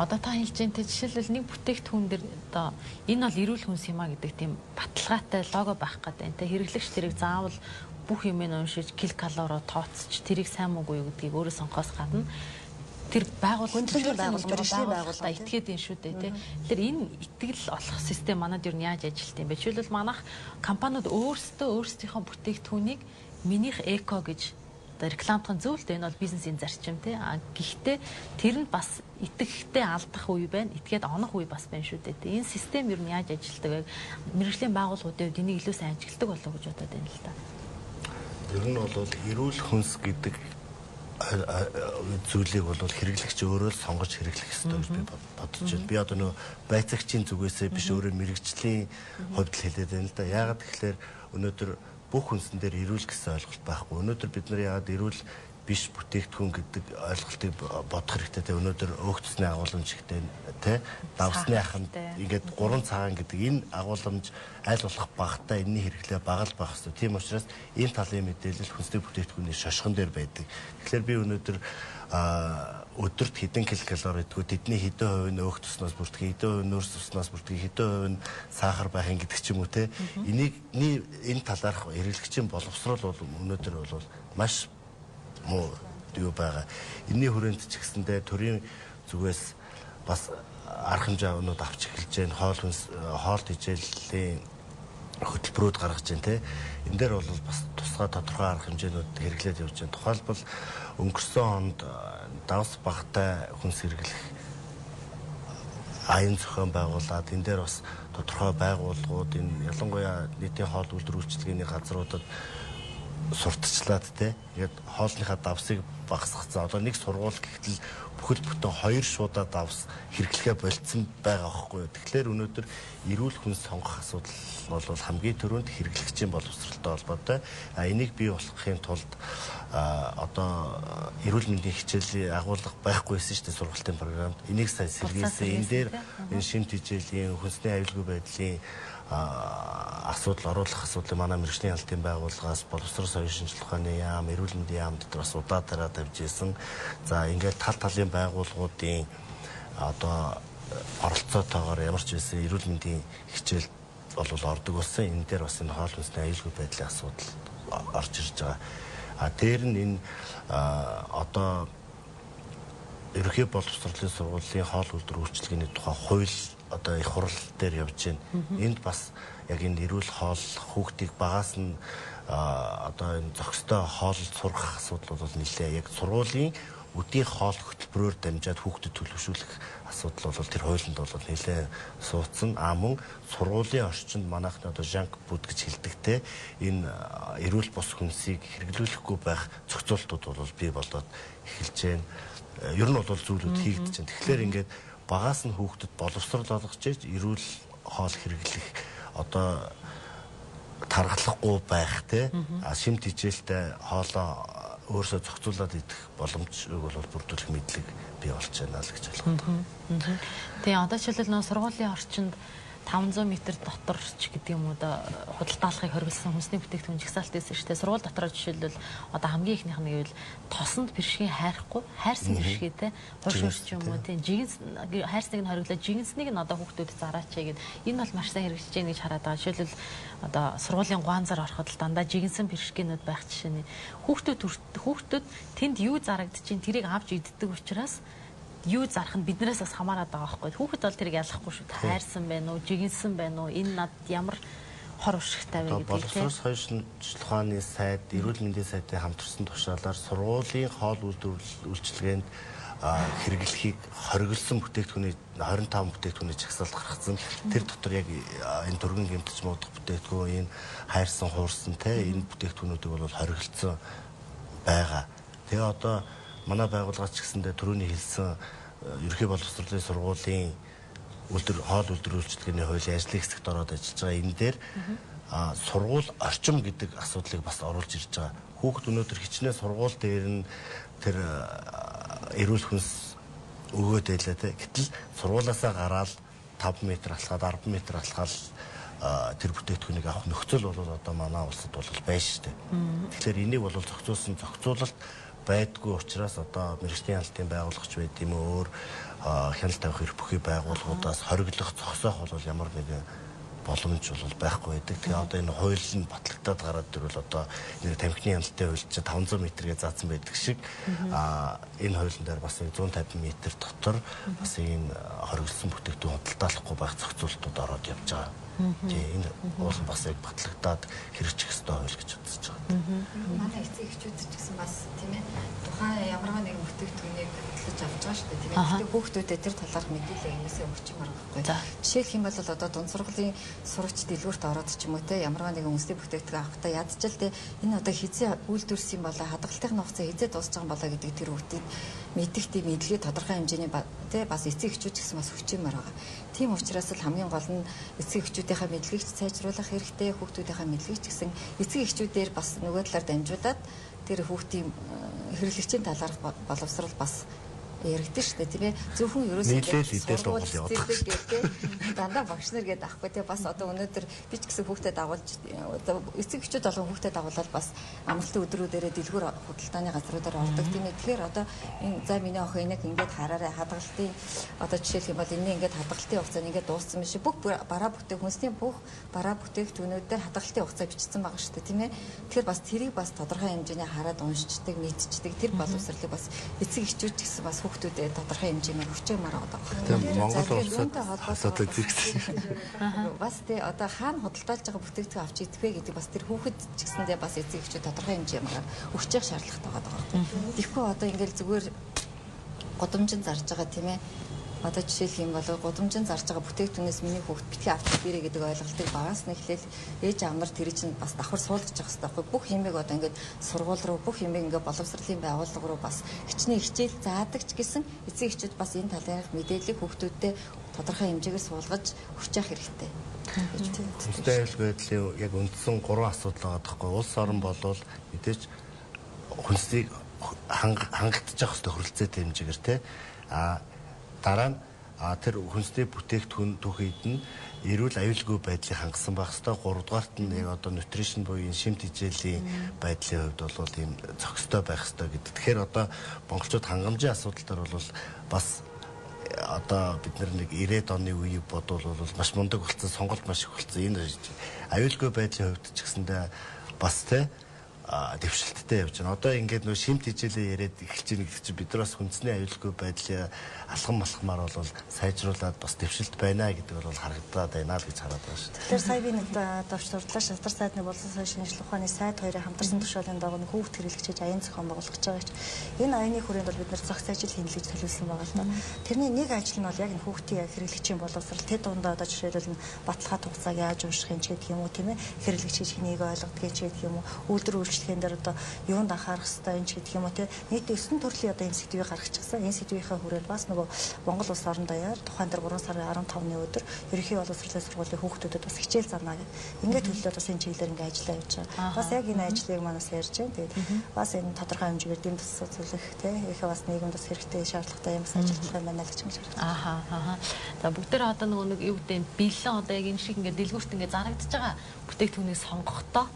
Одоо та хэлж байгаа жишээлбэл нэг бүтээгдэхүүн дээр одоо энэ бол эрүүл хүнс юм а гэдэг тийм баталгаатай лого байх гэдэг. Тэ хэрэглэгч тэрийг заавал бүх юм уншиж килокалороо тооцож тэрийг сайн муугүй юу гэдгийг өөрөө сонгохоос гадна тэр байгууллагын байгууллага этгээд энэ шүү дээ тий. Тэр энэ итгэл олох систем манад юу яаж ажилладаг юм бэ? Жишээлбэл манайх компаниуд өөрсдийнхөө бүтээгдэхүүнийг минийх эко гэж рекламтхан зөвлөлт энэ бол бизнесийн зарчим тий. Гэхдээ тэр нь бас итгэхтэй алдах үе байна. Итгээд онох үе бас байна шүү дээ. Энэ систем юу яаж ажилладаг вэ? Мэргэжлийн байгууллагуудын хувьд энийг илүү сайн ажигладаг болов уу гэж бодоод байна л да. Ер нь бол эрүүл хүнс гэдэг зүйлийг бол хэрэглэгч өөрөө л сонгож хэрэглэх ёстой гэж би бодож байна. Би одоо нөө байцаагчийн зүгээсээ биш өөрөө мэрэгжлийн хувьд л хэлээд байна л да. Яагаад тэгэхээр өнөөдөр бүх хүнсэн дээр эрүүл гэсэн ойлголт байхгүй. Өнөөдөр бид нар яагаад эрүүл биш бүтээгдэхүүн гэдэг ойлголтыг бодох хэрэгтэй те. Өнөөдөр өөгцсний агуулмж ихтэй те. Давсны аханд ингээд 3 цагаан гэдэг энэ агуулмж аль болох багтаа энэний хэрэглээ бага л байх хэрэгтэй. Тийм учраас энэ талын мэдээлэл хүнсний бүтээгдэхүүний шошгон дээр байдаг. Тэгэхээр би өнөөдөр өдөрт хэдэн килокалори идэггүй тэдний хэдэн хувь нь өөх туснаас бүрддэг, хэдэн хувь нь нүүрс туснаас бүрддэг, хэдэн хувь нь сахар байх гэдэг ч юм уу те. Энийг энэ талаарх хэрэглэгчийн боловсрол бол өнөөдөр бол маш муу юу байгаа. Энэний хүрээнд ч гэсэндээ төрийн зүгээс бас арга хэмжээ авнууд авч эхэлж байна. Хоол хичээлийн хөтөлбөрүүд гаргаж байна те. Энэ дээр бол бас тусгай тодорхой арга хэмжээнүүд хэрэглээд явж байна. Тухайлбал өнгөрсөн онд давс багтай хүнс хэрэглэх аян зохион байгуулад энэ дээр бас тодорхой байгууллагууд энэ ялангуяа нийтийн хоол үйлдвэр үйлчилгээний газруудад сурталчлаад те. Ингээд хоолныхаа давсыг багасгацсан. Одоо нэг сургууль гэхтэл бүхэл бүтэн 2 шуудаа давс хэрэглэхэ болцсон байгаа байхгүй юу. Тэгэхээр өнөөдөр эрүүл хүнс сонгох асуудал бол хамгийн түрүүнд хэрэглэгчийн боловсролтой холбоотой. Энийг бий болгохын тулд одоо эрүүл мэндийн хичээлийн агуулга байхгүйсэн шүү дээ сургалтын програмд. Энийг сайн сэргээсэн. Энэ дээр энэ шимт хичээлийн хүнсний аюулгүй байдлын асуудал оруулах асуудлыг манай мэргэжлийн албан байгууллагаас боловсрол соёлын шинжилгээ ухааны яам, эрүүл мэндийн яам дотор бас удаа тавьж ирсэн. За ингээд тал талын байгууллагуудын одоо оролцоотойгоор ямар ч байсан эрүүл мэндийн хичээл бол ордог болсон. Энэ дээр бас энэ хоол хүнсний аюулгүй байдлын асуудал орж ирж байгаа. Дээр нь энэ одоо ерөнхий боловсролын сургуулийн хоол үйлдвэр үйлчилгээний тухай хууль одоо их хурал дээр явж байна. Энд бас яг энэ эрүүл хоол хүүхдийг багаас нь одоо энэ зохистой хоолд сургах асуудал бол нэлээ. Яг сургуулийн өдийн хоол хөтөлбөрөөр дамжаад хүүхдэд төлөвшүүлэх асуудал бол тэр хуулинд бол нэлээ суудсан. Мөн сургуулийн орчинд манайхны одоо жанк фуд гэж хэлдэгтэй энэ эрүүл бус хүнсийг хэрэглүүлэхгүй байх зохицуултууд бол бий болоод эхэлж байна. Ер нь бол зүйлүүд хийгдэж байна. Тэгэхээр ингээд багаас нь хүүхдэд боловсрол олгож ийж эрүүл хоол хэрэглэх одоо тархалахгүй байх те шимт хичээлтэй хоолоо өөрсдөө зохицуулаад идэх боломжийг бол бүрдүүлэх мэдлэг бий болж байна л гэж ойлгодог. Тэгээ одоо жишээлбэл нөө сургуулийн орчинд 500 м дотор ч гэдэг юм уу да худалдаалахыг хориглосон хүнсний бүтээгдэхүүн жагсаалт байсан шүү дээ. Сургууль дотроо жишээлбэл одоо хамгийн ихнийх нь гэвэл тосонд бэршгийн хайрахгүй, хайрсан бэршгээтэй хурш ч юм уу тийм жигэнс хайрсныг нь хориглоод жигэнснийг нь одоо хүүхдүүд зараачаа гэд энэ бол маш сайн хэрэгжилж байгаа гэж хараад байгаа. Жишээлбэл одоо сургуулийн гуанзар ороход л дандаа жигэнсэн бэршгээнүүд байх жишээ нь хүүхдүүд тэнд юу зарагдчихин тэрийг авч иддэг учраас юу зарах нь биднээс бас хамаарат байгаа байхгүй. Хүүхэд бол тэрийг ялахгүй шүү. Хайрсан байна уу, жигэнсэн байна уу, энэ над ямар хор уршигтай вэ гэдэг. Боловсрол соёлын шинжилгээ ухааны сайд, эрүүл мэндийн сайдын хамтарсан тушаалаар сургуулийн хоол үйлчилгээнд хэрэглэхийг хориглосон бүтээгдэхүүний 25 бүтээгдэхүүний жагсаалт гаргацсан. Тэр дотор яг энэ түргэн гэмтэж муудах бүтээгдэхүүн, энэ хайрсан, хуурсан энэ бүтээгдэхүүнүүдийг бол хориглосон байгаа. Тэгээ одоо манай байгууллагач гэсэндээ түрүүний хэлсэн ерөнхий боловсролын сургуулийн хоол үйлдвэр үйлчилгээний хуулийн ажлын хэсэгт ороод ажиллаж байгаа энэ дээр сургууль орчим гэдэг асуудлыг бас оруулж ирж байгаа. Хүүхэд өнөөдөр хичнээн сургууль дээр нь тэр эрүүл хүнс өгөөд байлаа те. Гэтэл сургуулаасаа гараад 5 м алхаад 10 м алхаад тэр бүтээгдэхүүнийг авах нөхцөл бол одоо манай улсад бол байна шүү дээ. Тэгэхээр энийг бол зохицуулсан зохицуулалт байдгүй учраас одоо мэргэжлийн хяналтын байгууллагч байд юм өөр хяналт тавих эрх бүхий байгууллагуудаас хориглох зогсоох бол ямар нэгэн боломж бол байхгүй байдаг. Тэгээ одоо энэ хууль нь батлагдаад гараад ирвэл одоо нэг тамхины хяналтын хууль чинь 500 м-гээ заасан байдаг шиг энэ хуулийн дээр бас 150 м дотор бас энэ хориглосон бүтээгдэхүүн худалдаалахгүй байх зохицуултууд ороод явж байгаа. Тэгээ энэ уул нь бас яг батлагдаад хэрэгжих ёстой хууль гэж бодож байгаа. Манай эцэг эхчүүд ч гэсэн бас тийм ээ тухайн ямарваа нэгэн бүтээгдэхүүнийг хөтлөж авч байгаа шүү дээ. Тийм ээ. Гэхдээ хүүхдүүдэд тэр талаарх мэдээлэл өгнөөсөө өгчмөр байхгүй. Жишээлх юм бол одоо дунд сургуулийн сурагч дэлгүүрт ороод ч юм уу те ямарваа нэгэн үндэсний бүтээгдэхүүн авахдаа ядчил те энэ одоо хизээ үйлдвэрсэн юм болоо хадгалтын хугацаа хизээ дуусах юм болоо гэдэг тэр хүүхдийн мэдих тийм мэдлэгээ тодорхой хэмжээний те бас эцэг эхчүүд ч гэсэн бас өгчмөр байгаа. Тийм учраас л хамгийн гол нь эцэг эхчүүдийнхээ мэдлэгийг сайжруулах хэрэгтэй, хүүхдүүдийнхээ мэдлэгийг ч гэсэн эцэг эхчүүдээр бас нөгөө талаар дамжуулаад тэр хүүхдийн хэрэглэгчийн талаарх боловсрал бас яригдэн шүү дээ тийм ээ зөвхөн ерөөсөө дандаа багш нар гээд авахгүй тийм бас одоо өнөөдөр би ч гэсэн хүүхдэд дагуулж эцэг эхчүүд болон хүүхдэд дагуулаад бас амралтын өдрүүдээрээ дэлгүүр худалдааны газруудаар ордог тийм ээ тэгэхээр одоо энэ за миний охин энийг ингээд хараарай хадгалтын одоо жишээлх юм бол энэ ингээд хадгалтын хугацаанд ингээд дууссан биш бүх бараа бүтээгдэхүүнсний бүх бараа бүтээгдэхүүнүүдээр хадгалтын хугацаа бичсэн байгаа шүү дээ тийм ээ тэгэхээр бас тэрийг бас тодорхой хэмжээний хараад уншичдаг мэдчихдэг тэр боловсролыг бас эцэг эхчүүд ч гэсэн бас хүүхдүүдэд тодорхой хэмжээгээр хүчээр байгаа. Тийм Монгол улсад асуудал зэрэгцсэн. Бас тий одоо хаана худалдаалж байгаа бүтээгдэхүүн авч идэх вэ гэдэг бас тэр хүүхэд ч гэсэндээ бас эцэг эхчүүд тодорхой хэмжээгээр өгчих шаардлагатай байгаа. Тэгэхгүй одоо ингээл зүгээр годомжин зарж байгаа тийм ээ. Одоо жишээлх юм бол годомжин зарж байгаа бүтээгдэхүүнээс миний хүүхд битгий авч ирээ гэдэг ойлголтыг багаас нь эхлээл ээж аав нар тэр чинь бас давхар суулгаж явах хэрэгтэй байхгүй бүх юмыг одоо ингээд сургууль руу бүх юмыг ингээд боловсролын байгууллага руу бас хичнээн хичээл заадаг ч гэсэн эцэг эхчүүд бас энэ талаарх мэдээллийг хүүхдүүдэд тодорхой хэмжээгээр суулгаж өгч явах хэрэгтэй. Үндэсний аюул байдлын яг үндсэн 3 асуудал байгаа байхгүй улс орон болвол мэдээж хүнсийг хангалтж явах хэрэгтэй хөрөлцөөтэй хэмжээгээр те дараа нь тэр хүнсний бүтээгдэхүүн түүхийд нь эрүүл аюулгүй байдлыг хангасан байх хэвээр 3 дугаарт нь яг одоо нутришн буюу шимт хичээлийн байдлын хувьд бол ийм зохистой байх хэвээр гэдэг. Тэгэхээр одоо монголчууд хангамжийн асуудал дээр бол бас одоо бид нэг 90-ад оны үеийг бодвол маш мундаг болсон сонголт маш их болсон. Энэ аюулгүй байдлын хувьд ч гэсэндээ бас те дэвшилттэй явж байна. Одоо ингээд нөө шимт хичээлээ яриад эхэлж байгаа гэдэг чинь бид нар бас хүнсний аюулгүй байдлыг алхам малхмаар бол сайжруулад бас дэвшилт байна гэдэг бол харагдаад байна л гэж хараад байна шүү дээ. Тэгэхээр сая би нэг давч дурдлаа шалтар сайдны боловсрол шинжилгээ ухааны сайд хоёрын хамтарсан тушаалын дагуу нэг хүүхд хэрэглэгчид аян зохион байгуулах гэж байгаа ч энэ аяны хүрээнд бол бид нар зохис ажил хийнэ гэж төлөвлөсөн байгаа л да. Тэрний нэг ажил нь бол яг энэ хүүхдийн хэрэглэгчийн боловсрол тэд дундаа одоо жишээлбэл баталгаат хугацааг яаж унших юм ч гэдэг юм уу тийм ээ хэрэглэгчид хэнийг ойлгодгийг ч гэдэг юм уу үйлдвэр үйлчлэгийн дээр одоо юунд анхаарах хэрэгтэй юм ч гэдэг юм уу тийм нийт 9 төрлийн одоо энэ сэдвийг гаргачихсан. Энэ сэдвийнхээ хүрээр бас нөгөө Монгол улс орон даяар тухайн дээр 3 сарын 15-ны өдөр ерөнхий боловсролын сургуулийн хүүхдүүдэд бас хичээл зарна гэх. Ингээд төлөвлөд бас энэ чиглэлээр ингээд ажиллаа явж байгаа. Бас яг энэ ажлыг манаас ярьж байна. Тэгээд бас энэ тодорхой хэмжээгээр дэм тус үзүүлэх тийм ихэ бас нийгэмд бас хэрэгтэй шаардлагатай юм бас ажиллах юм байна л гэж байна. Аа. За бүгдээр одоо нэг юу гэдэг бэлэн одоо яг энэ шиг ингээд дэлгүүрт ингээд зарагдаж байгаа бүтээгдэхүүнийг сонгохдоо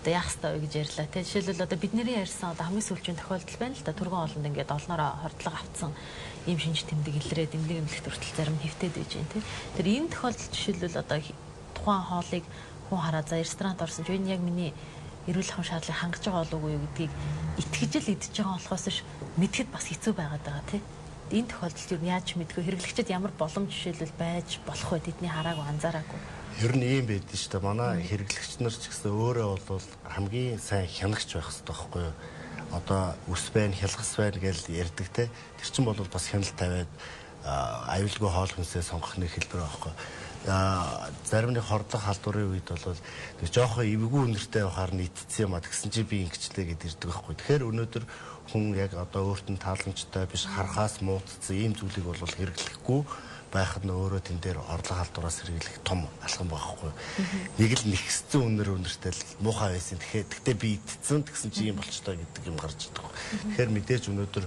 одоо яах ёстой вэ гэж ярьлаа. Тэгээ жишээлбэл одоо бидний ярьсан одоо хамгийн сүүлчийн тохиолдол байна л да түргэн олонд ингээд олноороо хордлого авцсан ийм шинж тэмдэг илрээд эмнэлэг эмнэлэгт хүртэл зарим хэвтээд байж байна тийм. Тэр энэ тохиолдолд жишээлбэл одоо тухайн хоолыг хүн хараа за ресторант орсон ч энэ яг миний эрүүл ахуйн шаардлагыг хангаж байгаа болов уу гэдгийг итгэж л идэж байгаа болохоос ш мэдхэд бас хэцүү байгаад байгаа тийм. энэ тохиолдолд юу яаж мэдгүй хэрэглэгчид ямар боломж жишээлбэл байж болох вэ тэдний хараагүй анзаараагүй. Ер нь ийм байдаг шүү дээ. Манай хэрэглэгч нар ч гэсэн өөрөө бол хамгийн сайн хянагч байх хэрэгтэй байхгүй юу? Одоо үс байна, хялгас байна гэж ярьдаг те. Тэр чинь бол бас хяналт тавиад аюулгүй хоол хүнсээ сонгох нэг хэлбэр байхгүй. Зарим нэг хордлох халдварын үед бол тэр жоохон эвгүй үнэртэй байхаар нийтцсэн юм а тэгсэн чи би ингэчлээ гэдээ ирдэг байхгүй. Тэгэхээр өнөөдөр хүн яг одоо өөрт нь тааламжтай биш харахаас муудсан ийм зүйлийг бол хэрэглэхгүй байхад нь өөрөө тэн дээр орлого халдвараас хэрэглэх том алхам байхгүй. Нэг л нэгсцэн үнэртэй л муухай байсан. Тэгтээ би идсэн тэгсэн чи юм болчтой гэдэг юм гарч идэх. Тэгэхээр мэдээж өнөөдөр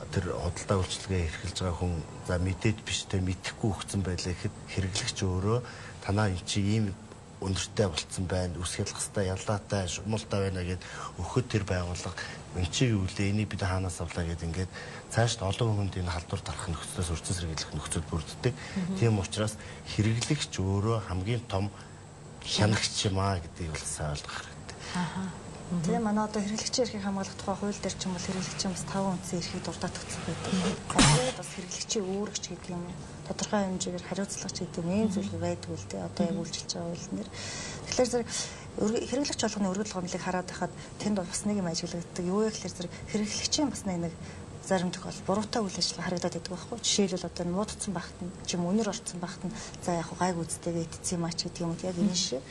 тэр худалдаа үйлчилгээ эрхэлж байгаа хүн за мэдээд биш те мэдхгүй өгсөн байлаа гэхэд хэрэглэгч өөрөө танаа эн чи ийм өндөртэй болцсон байна, үс хялгастай, яллаатай, шумуултай байна гэд өгөхөд тэр байгууллага эн чи юу лээ энийг бид хаанаас авлаа гэд ингээд цаашд олон хүнд энэ халдвар тарах нөхцөлөөс урьдчилан сэргийлэх нөхцөл бүрддэг. Тийм учраас хэрэглэгч өөрөө хамгийн том хянагч юм аа гэдгийг бол сайн ойлгох хэрэгтэй. Тэгээ манай одоо хэрэглэгчийн эрхийг хамгаалах тухай хууль дээр ч юм бол хэрэглэгчийн бас 5 үндсэн эрхийг дурдаад өгсөн байдаг. Тэгээд бас хэрэглэгчийн үүрэгч гэдэг юм тодорхой хэмжээгээр хариуцлагч гэдэг ийм зүйл байдаг үл дээ. Одоо яг үйлчилж байгаа хууль нэр. Тэгэхээр зэрэг хэрэглэгч болгоны өргөдөл гомдлыг хараад байхад тэнд бас нэг юм ажиглагддаг. Юу вэ гэхээр зэрэг хэрэглэгчийн бас нэг зарим тохиолдолд буруутай үйл ажиллагаа харагдаад байдаг байхгүй. Жишээлбэл одоо муудсан багт нь ч юм өнөр орцсон багт нь за яг гайг үздэгээ итцсэн юм ач гэдэг юм уу яг энэ шиг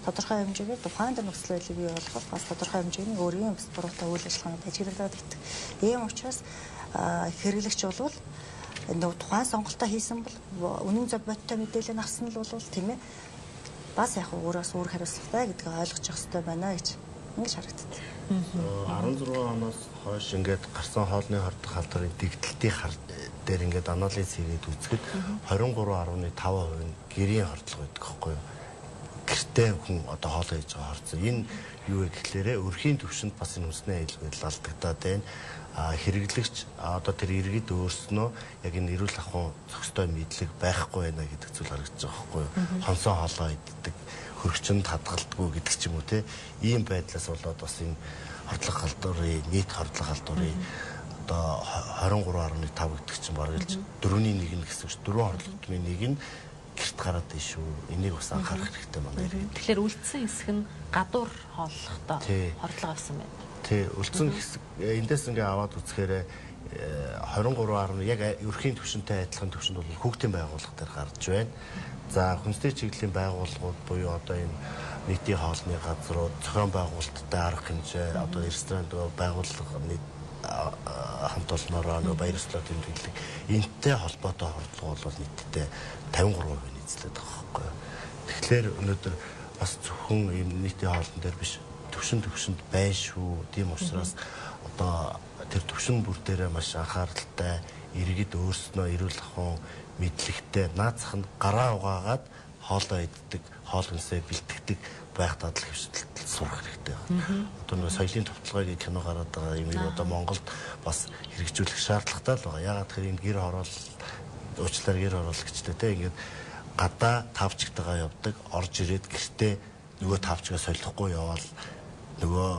тодорхой хэмжээгээр тухайн дээр нөхцөл байдлыг бий болгох бас тодорхой хэмжээний өөрийн бас буруутай үйл ажиллагаанд ажиглагдаад байдаг. Ийм учраас хэрэглэгч бол энэ тухайн сонголтоо хийсэн бол үнэн зөв бодтой мэдээлэл авсан л бол тийм ээ бас яг өөрөөс өөр хариуцлагатай гэдгийг ойлгож явах хэрэгтэй байна гэж ингэж харагддаг. 16 оноос хойш ингээд гарсан хоолны хордох халдварын дэгдэлтийн дээр ингээд анализ хийгээд үзэхэд 23.5% нь гэрийн хордлого байдаг байхгүй юу? Гэртээ хүн одоо хоол хийж байгаа хорцсон. Энэ юу вэ гэхлээрэ өрхийн төвшөнд бас энэ үндэсний аюулгүй алдагдаад байна. Хэрэглэгч одоо тэр иргэд өөрснөө яг энэ эрүүл ахуйн зохистой мэдлэг байхгүй байна гэдэг зүйл харагдаж байгаа байхгүй юу? Хонсон хоолоо иддэг, хөргөчөнд хадгалдаггүй гэдэг ч юм уу те. Ийм байдлаас болоод бас энэ хордлого халдварын нийт хордлого халдварын одоо 23.5 гэдэг чинь бараг л 4-ний 1 нь гэсэн чинь 4 хордлогын 1 нь гэрт гараад байна шүү. Энийг бас анхаарах хэрэгтэй манай. Тэгэхээр үлдсэн хэсэг нь гадуур хооллохдоо хордлого авсан байна. Тий, үлдсэн хэсэг эндээс ингээ аваад үзэхээр 23 яг өрхийн төвшөнтэй адилхан төвшөнд бол хүүхдийн байгууллага дээр гарч байна. За хүнсний чиглэлийн байгууллагууд буюу одоо энэ нийтийн хоолны газрууд, зохион байгуулалттай арга хэмжээ, одоо ресторан байгууллагын хамт олноороо нөгөө баяр ёслол тэмдэглэг энэтэй холбоотой хордлого бол нийтдээ 53% эзлээд байгаа байхгүй юу. Тэгэхээр өнөөдөр бас зөвхөн ийм нийтийн хоолн дээр биш төвшөнд байна шүү. Тийм учраас одоо тэр төвшин бүр дээрээ маш анхааралтай иргэд өөрснөө эрүүл ахуйн мэдлэгтэй наацх нь гараа угаагаад хоолоо иддэг, хоол хүнсээ бэлтгэдэг байх дадал хөвсөлтөд сурах хэрэгтэй байна. Одоо нөгөө соёлын товтлогыг кино гараад байгаа юм одоо Монголд бас хэрэгжүүлэх шаардлагатай л байгаа. Ягаад гэхээр энэ гэр хороол уучлаар гэр хороолгчтэй те ингээд гадаа тавчгтайгаа явдаг, орж ирээд гэртээ нөгөө тавчгаа солихгүй яваал нөгөө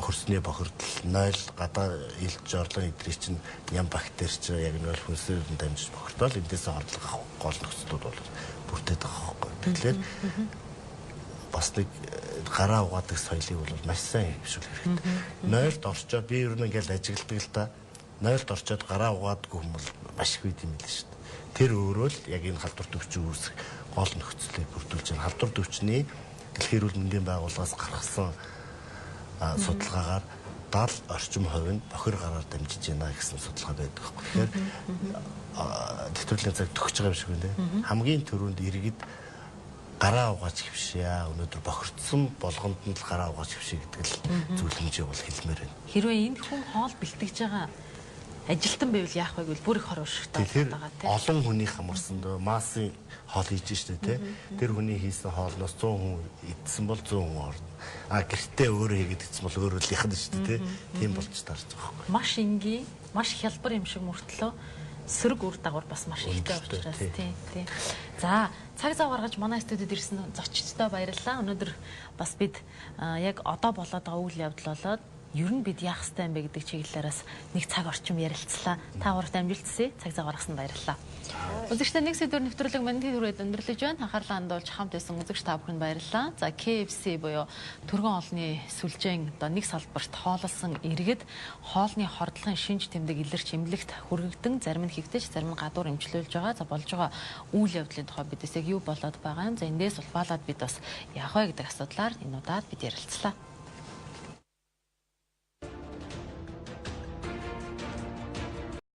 хөрсний бохирдол 0 гадаа илж орлон идрий чинь ям бактери чинь яг нь хүнсээр дамжиж бохирдол эндээс хордлох гол нөхцлүүд бол бүрдээд байгаа байхгүй. Тэгэхээр бас нэг гараа угаадаг соёлыг бол маш сайн хөвшүүлэх хэрэгтэй. 0-д орчоод би ер нь ингээл ажигладаг л та. 0-д орчоод гараа угаадаггүй хүмүүс маш их үед юм л шүү дээ. Тэр өөрөө л яг энэ халдвар төвчийг үүсгэх гол нөхцөлийг бүрдүүлж байгаа. Халдвар төвчний дэлхийн эрүүл мэндийн байгууллагаас гаргасан судалгаагаар 70 орчим хувь нь бохир гараар дамжиж байна гэсэн судалгаа байдаг байхгүй. Тэгэхээр тэтгэврийн цаг төгсөж байгаа юм шиг байна. Хамгийн түрүүнд иргэд гараа угааж хөвшөө. Өнөөдөр бохирдсон болгонд нь л гараа угааж хөвшөө гэдэг л зүйл хэмжээ бол хэлмээр байна. Хэрвээ энэ хүн хоол бэлтгэж байгаа ажилтан байвал яах вэ гэвэл бүр их хор уршигтай байгаа тийм. Олон хүний хамарсан дөө массын хоол хийж штэ тий. Тэр хүний хийсэн хоолноос 100 хүн идсэн бол 100 хүн орно. Гэртээ өөрөө хийгээд идсэн бол өөрөө л яхан штэ тий. Тийм болж таарч байгаа байхгүй. Маш энгийн, маш хялбар юм шиг мөртлөө сөрөг үр дагавар бас маш ихтэй учраас тийм. За, цаг зав гаргаж манай студид ирсэн зочдтой баярлалаа. Өнөөдөр бас бид яг одоо болоод байгаа үйл явдал болоод ер нь бид яах ёстой юм бэ гэдэг чиглэлээрээс нэг цаг орчим ярилцлаа. Та гуравт амжилт хүсье. Цаг зав гаргасан баярлалаа. Үзэгчдээ нэг сэдвэр нэвтрүүлэг мандын хүрээд өндөрлөж байна. Анхаарлаа хандуулж хамт байсан үзэгч та бүхэнд баярлалаа. За KFC буюу түргэн хоолны сүлжээн одоо нэг салбарт хооллсон иргэд хоолны хордлогын шинж тэмдэг илэрч эмнэлэгт хүргэгдэн зарим нь хөвтөж зарим нь гадуур эмчлүүлж байгаа. За болж байгаа үйл явдлын тухай бидээс яг юу болоод байгаа юм. За эндээс улбаалаад бид бас яах вэ гэдэг асуудлаар энэ удаад бид ярилцлаа.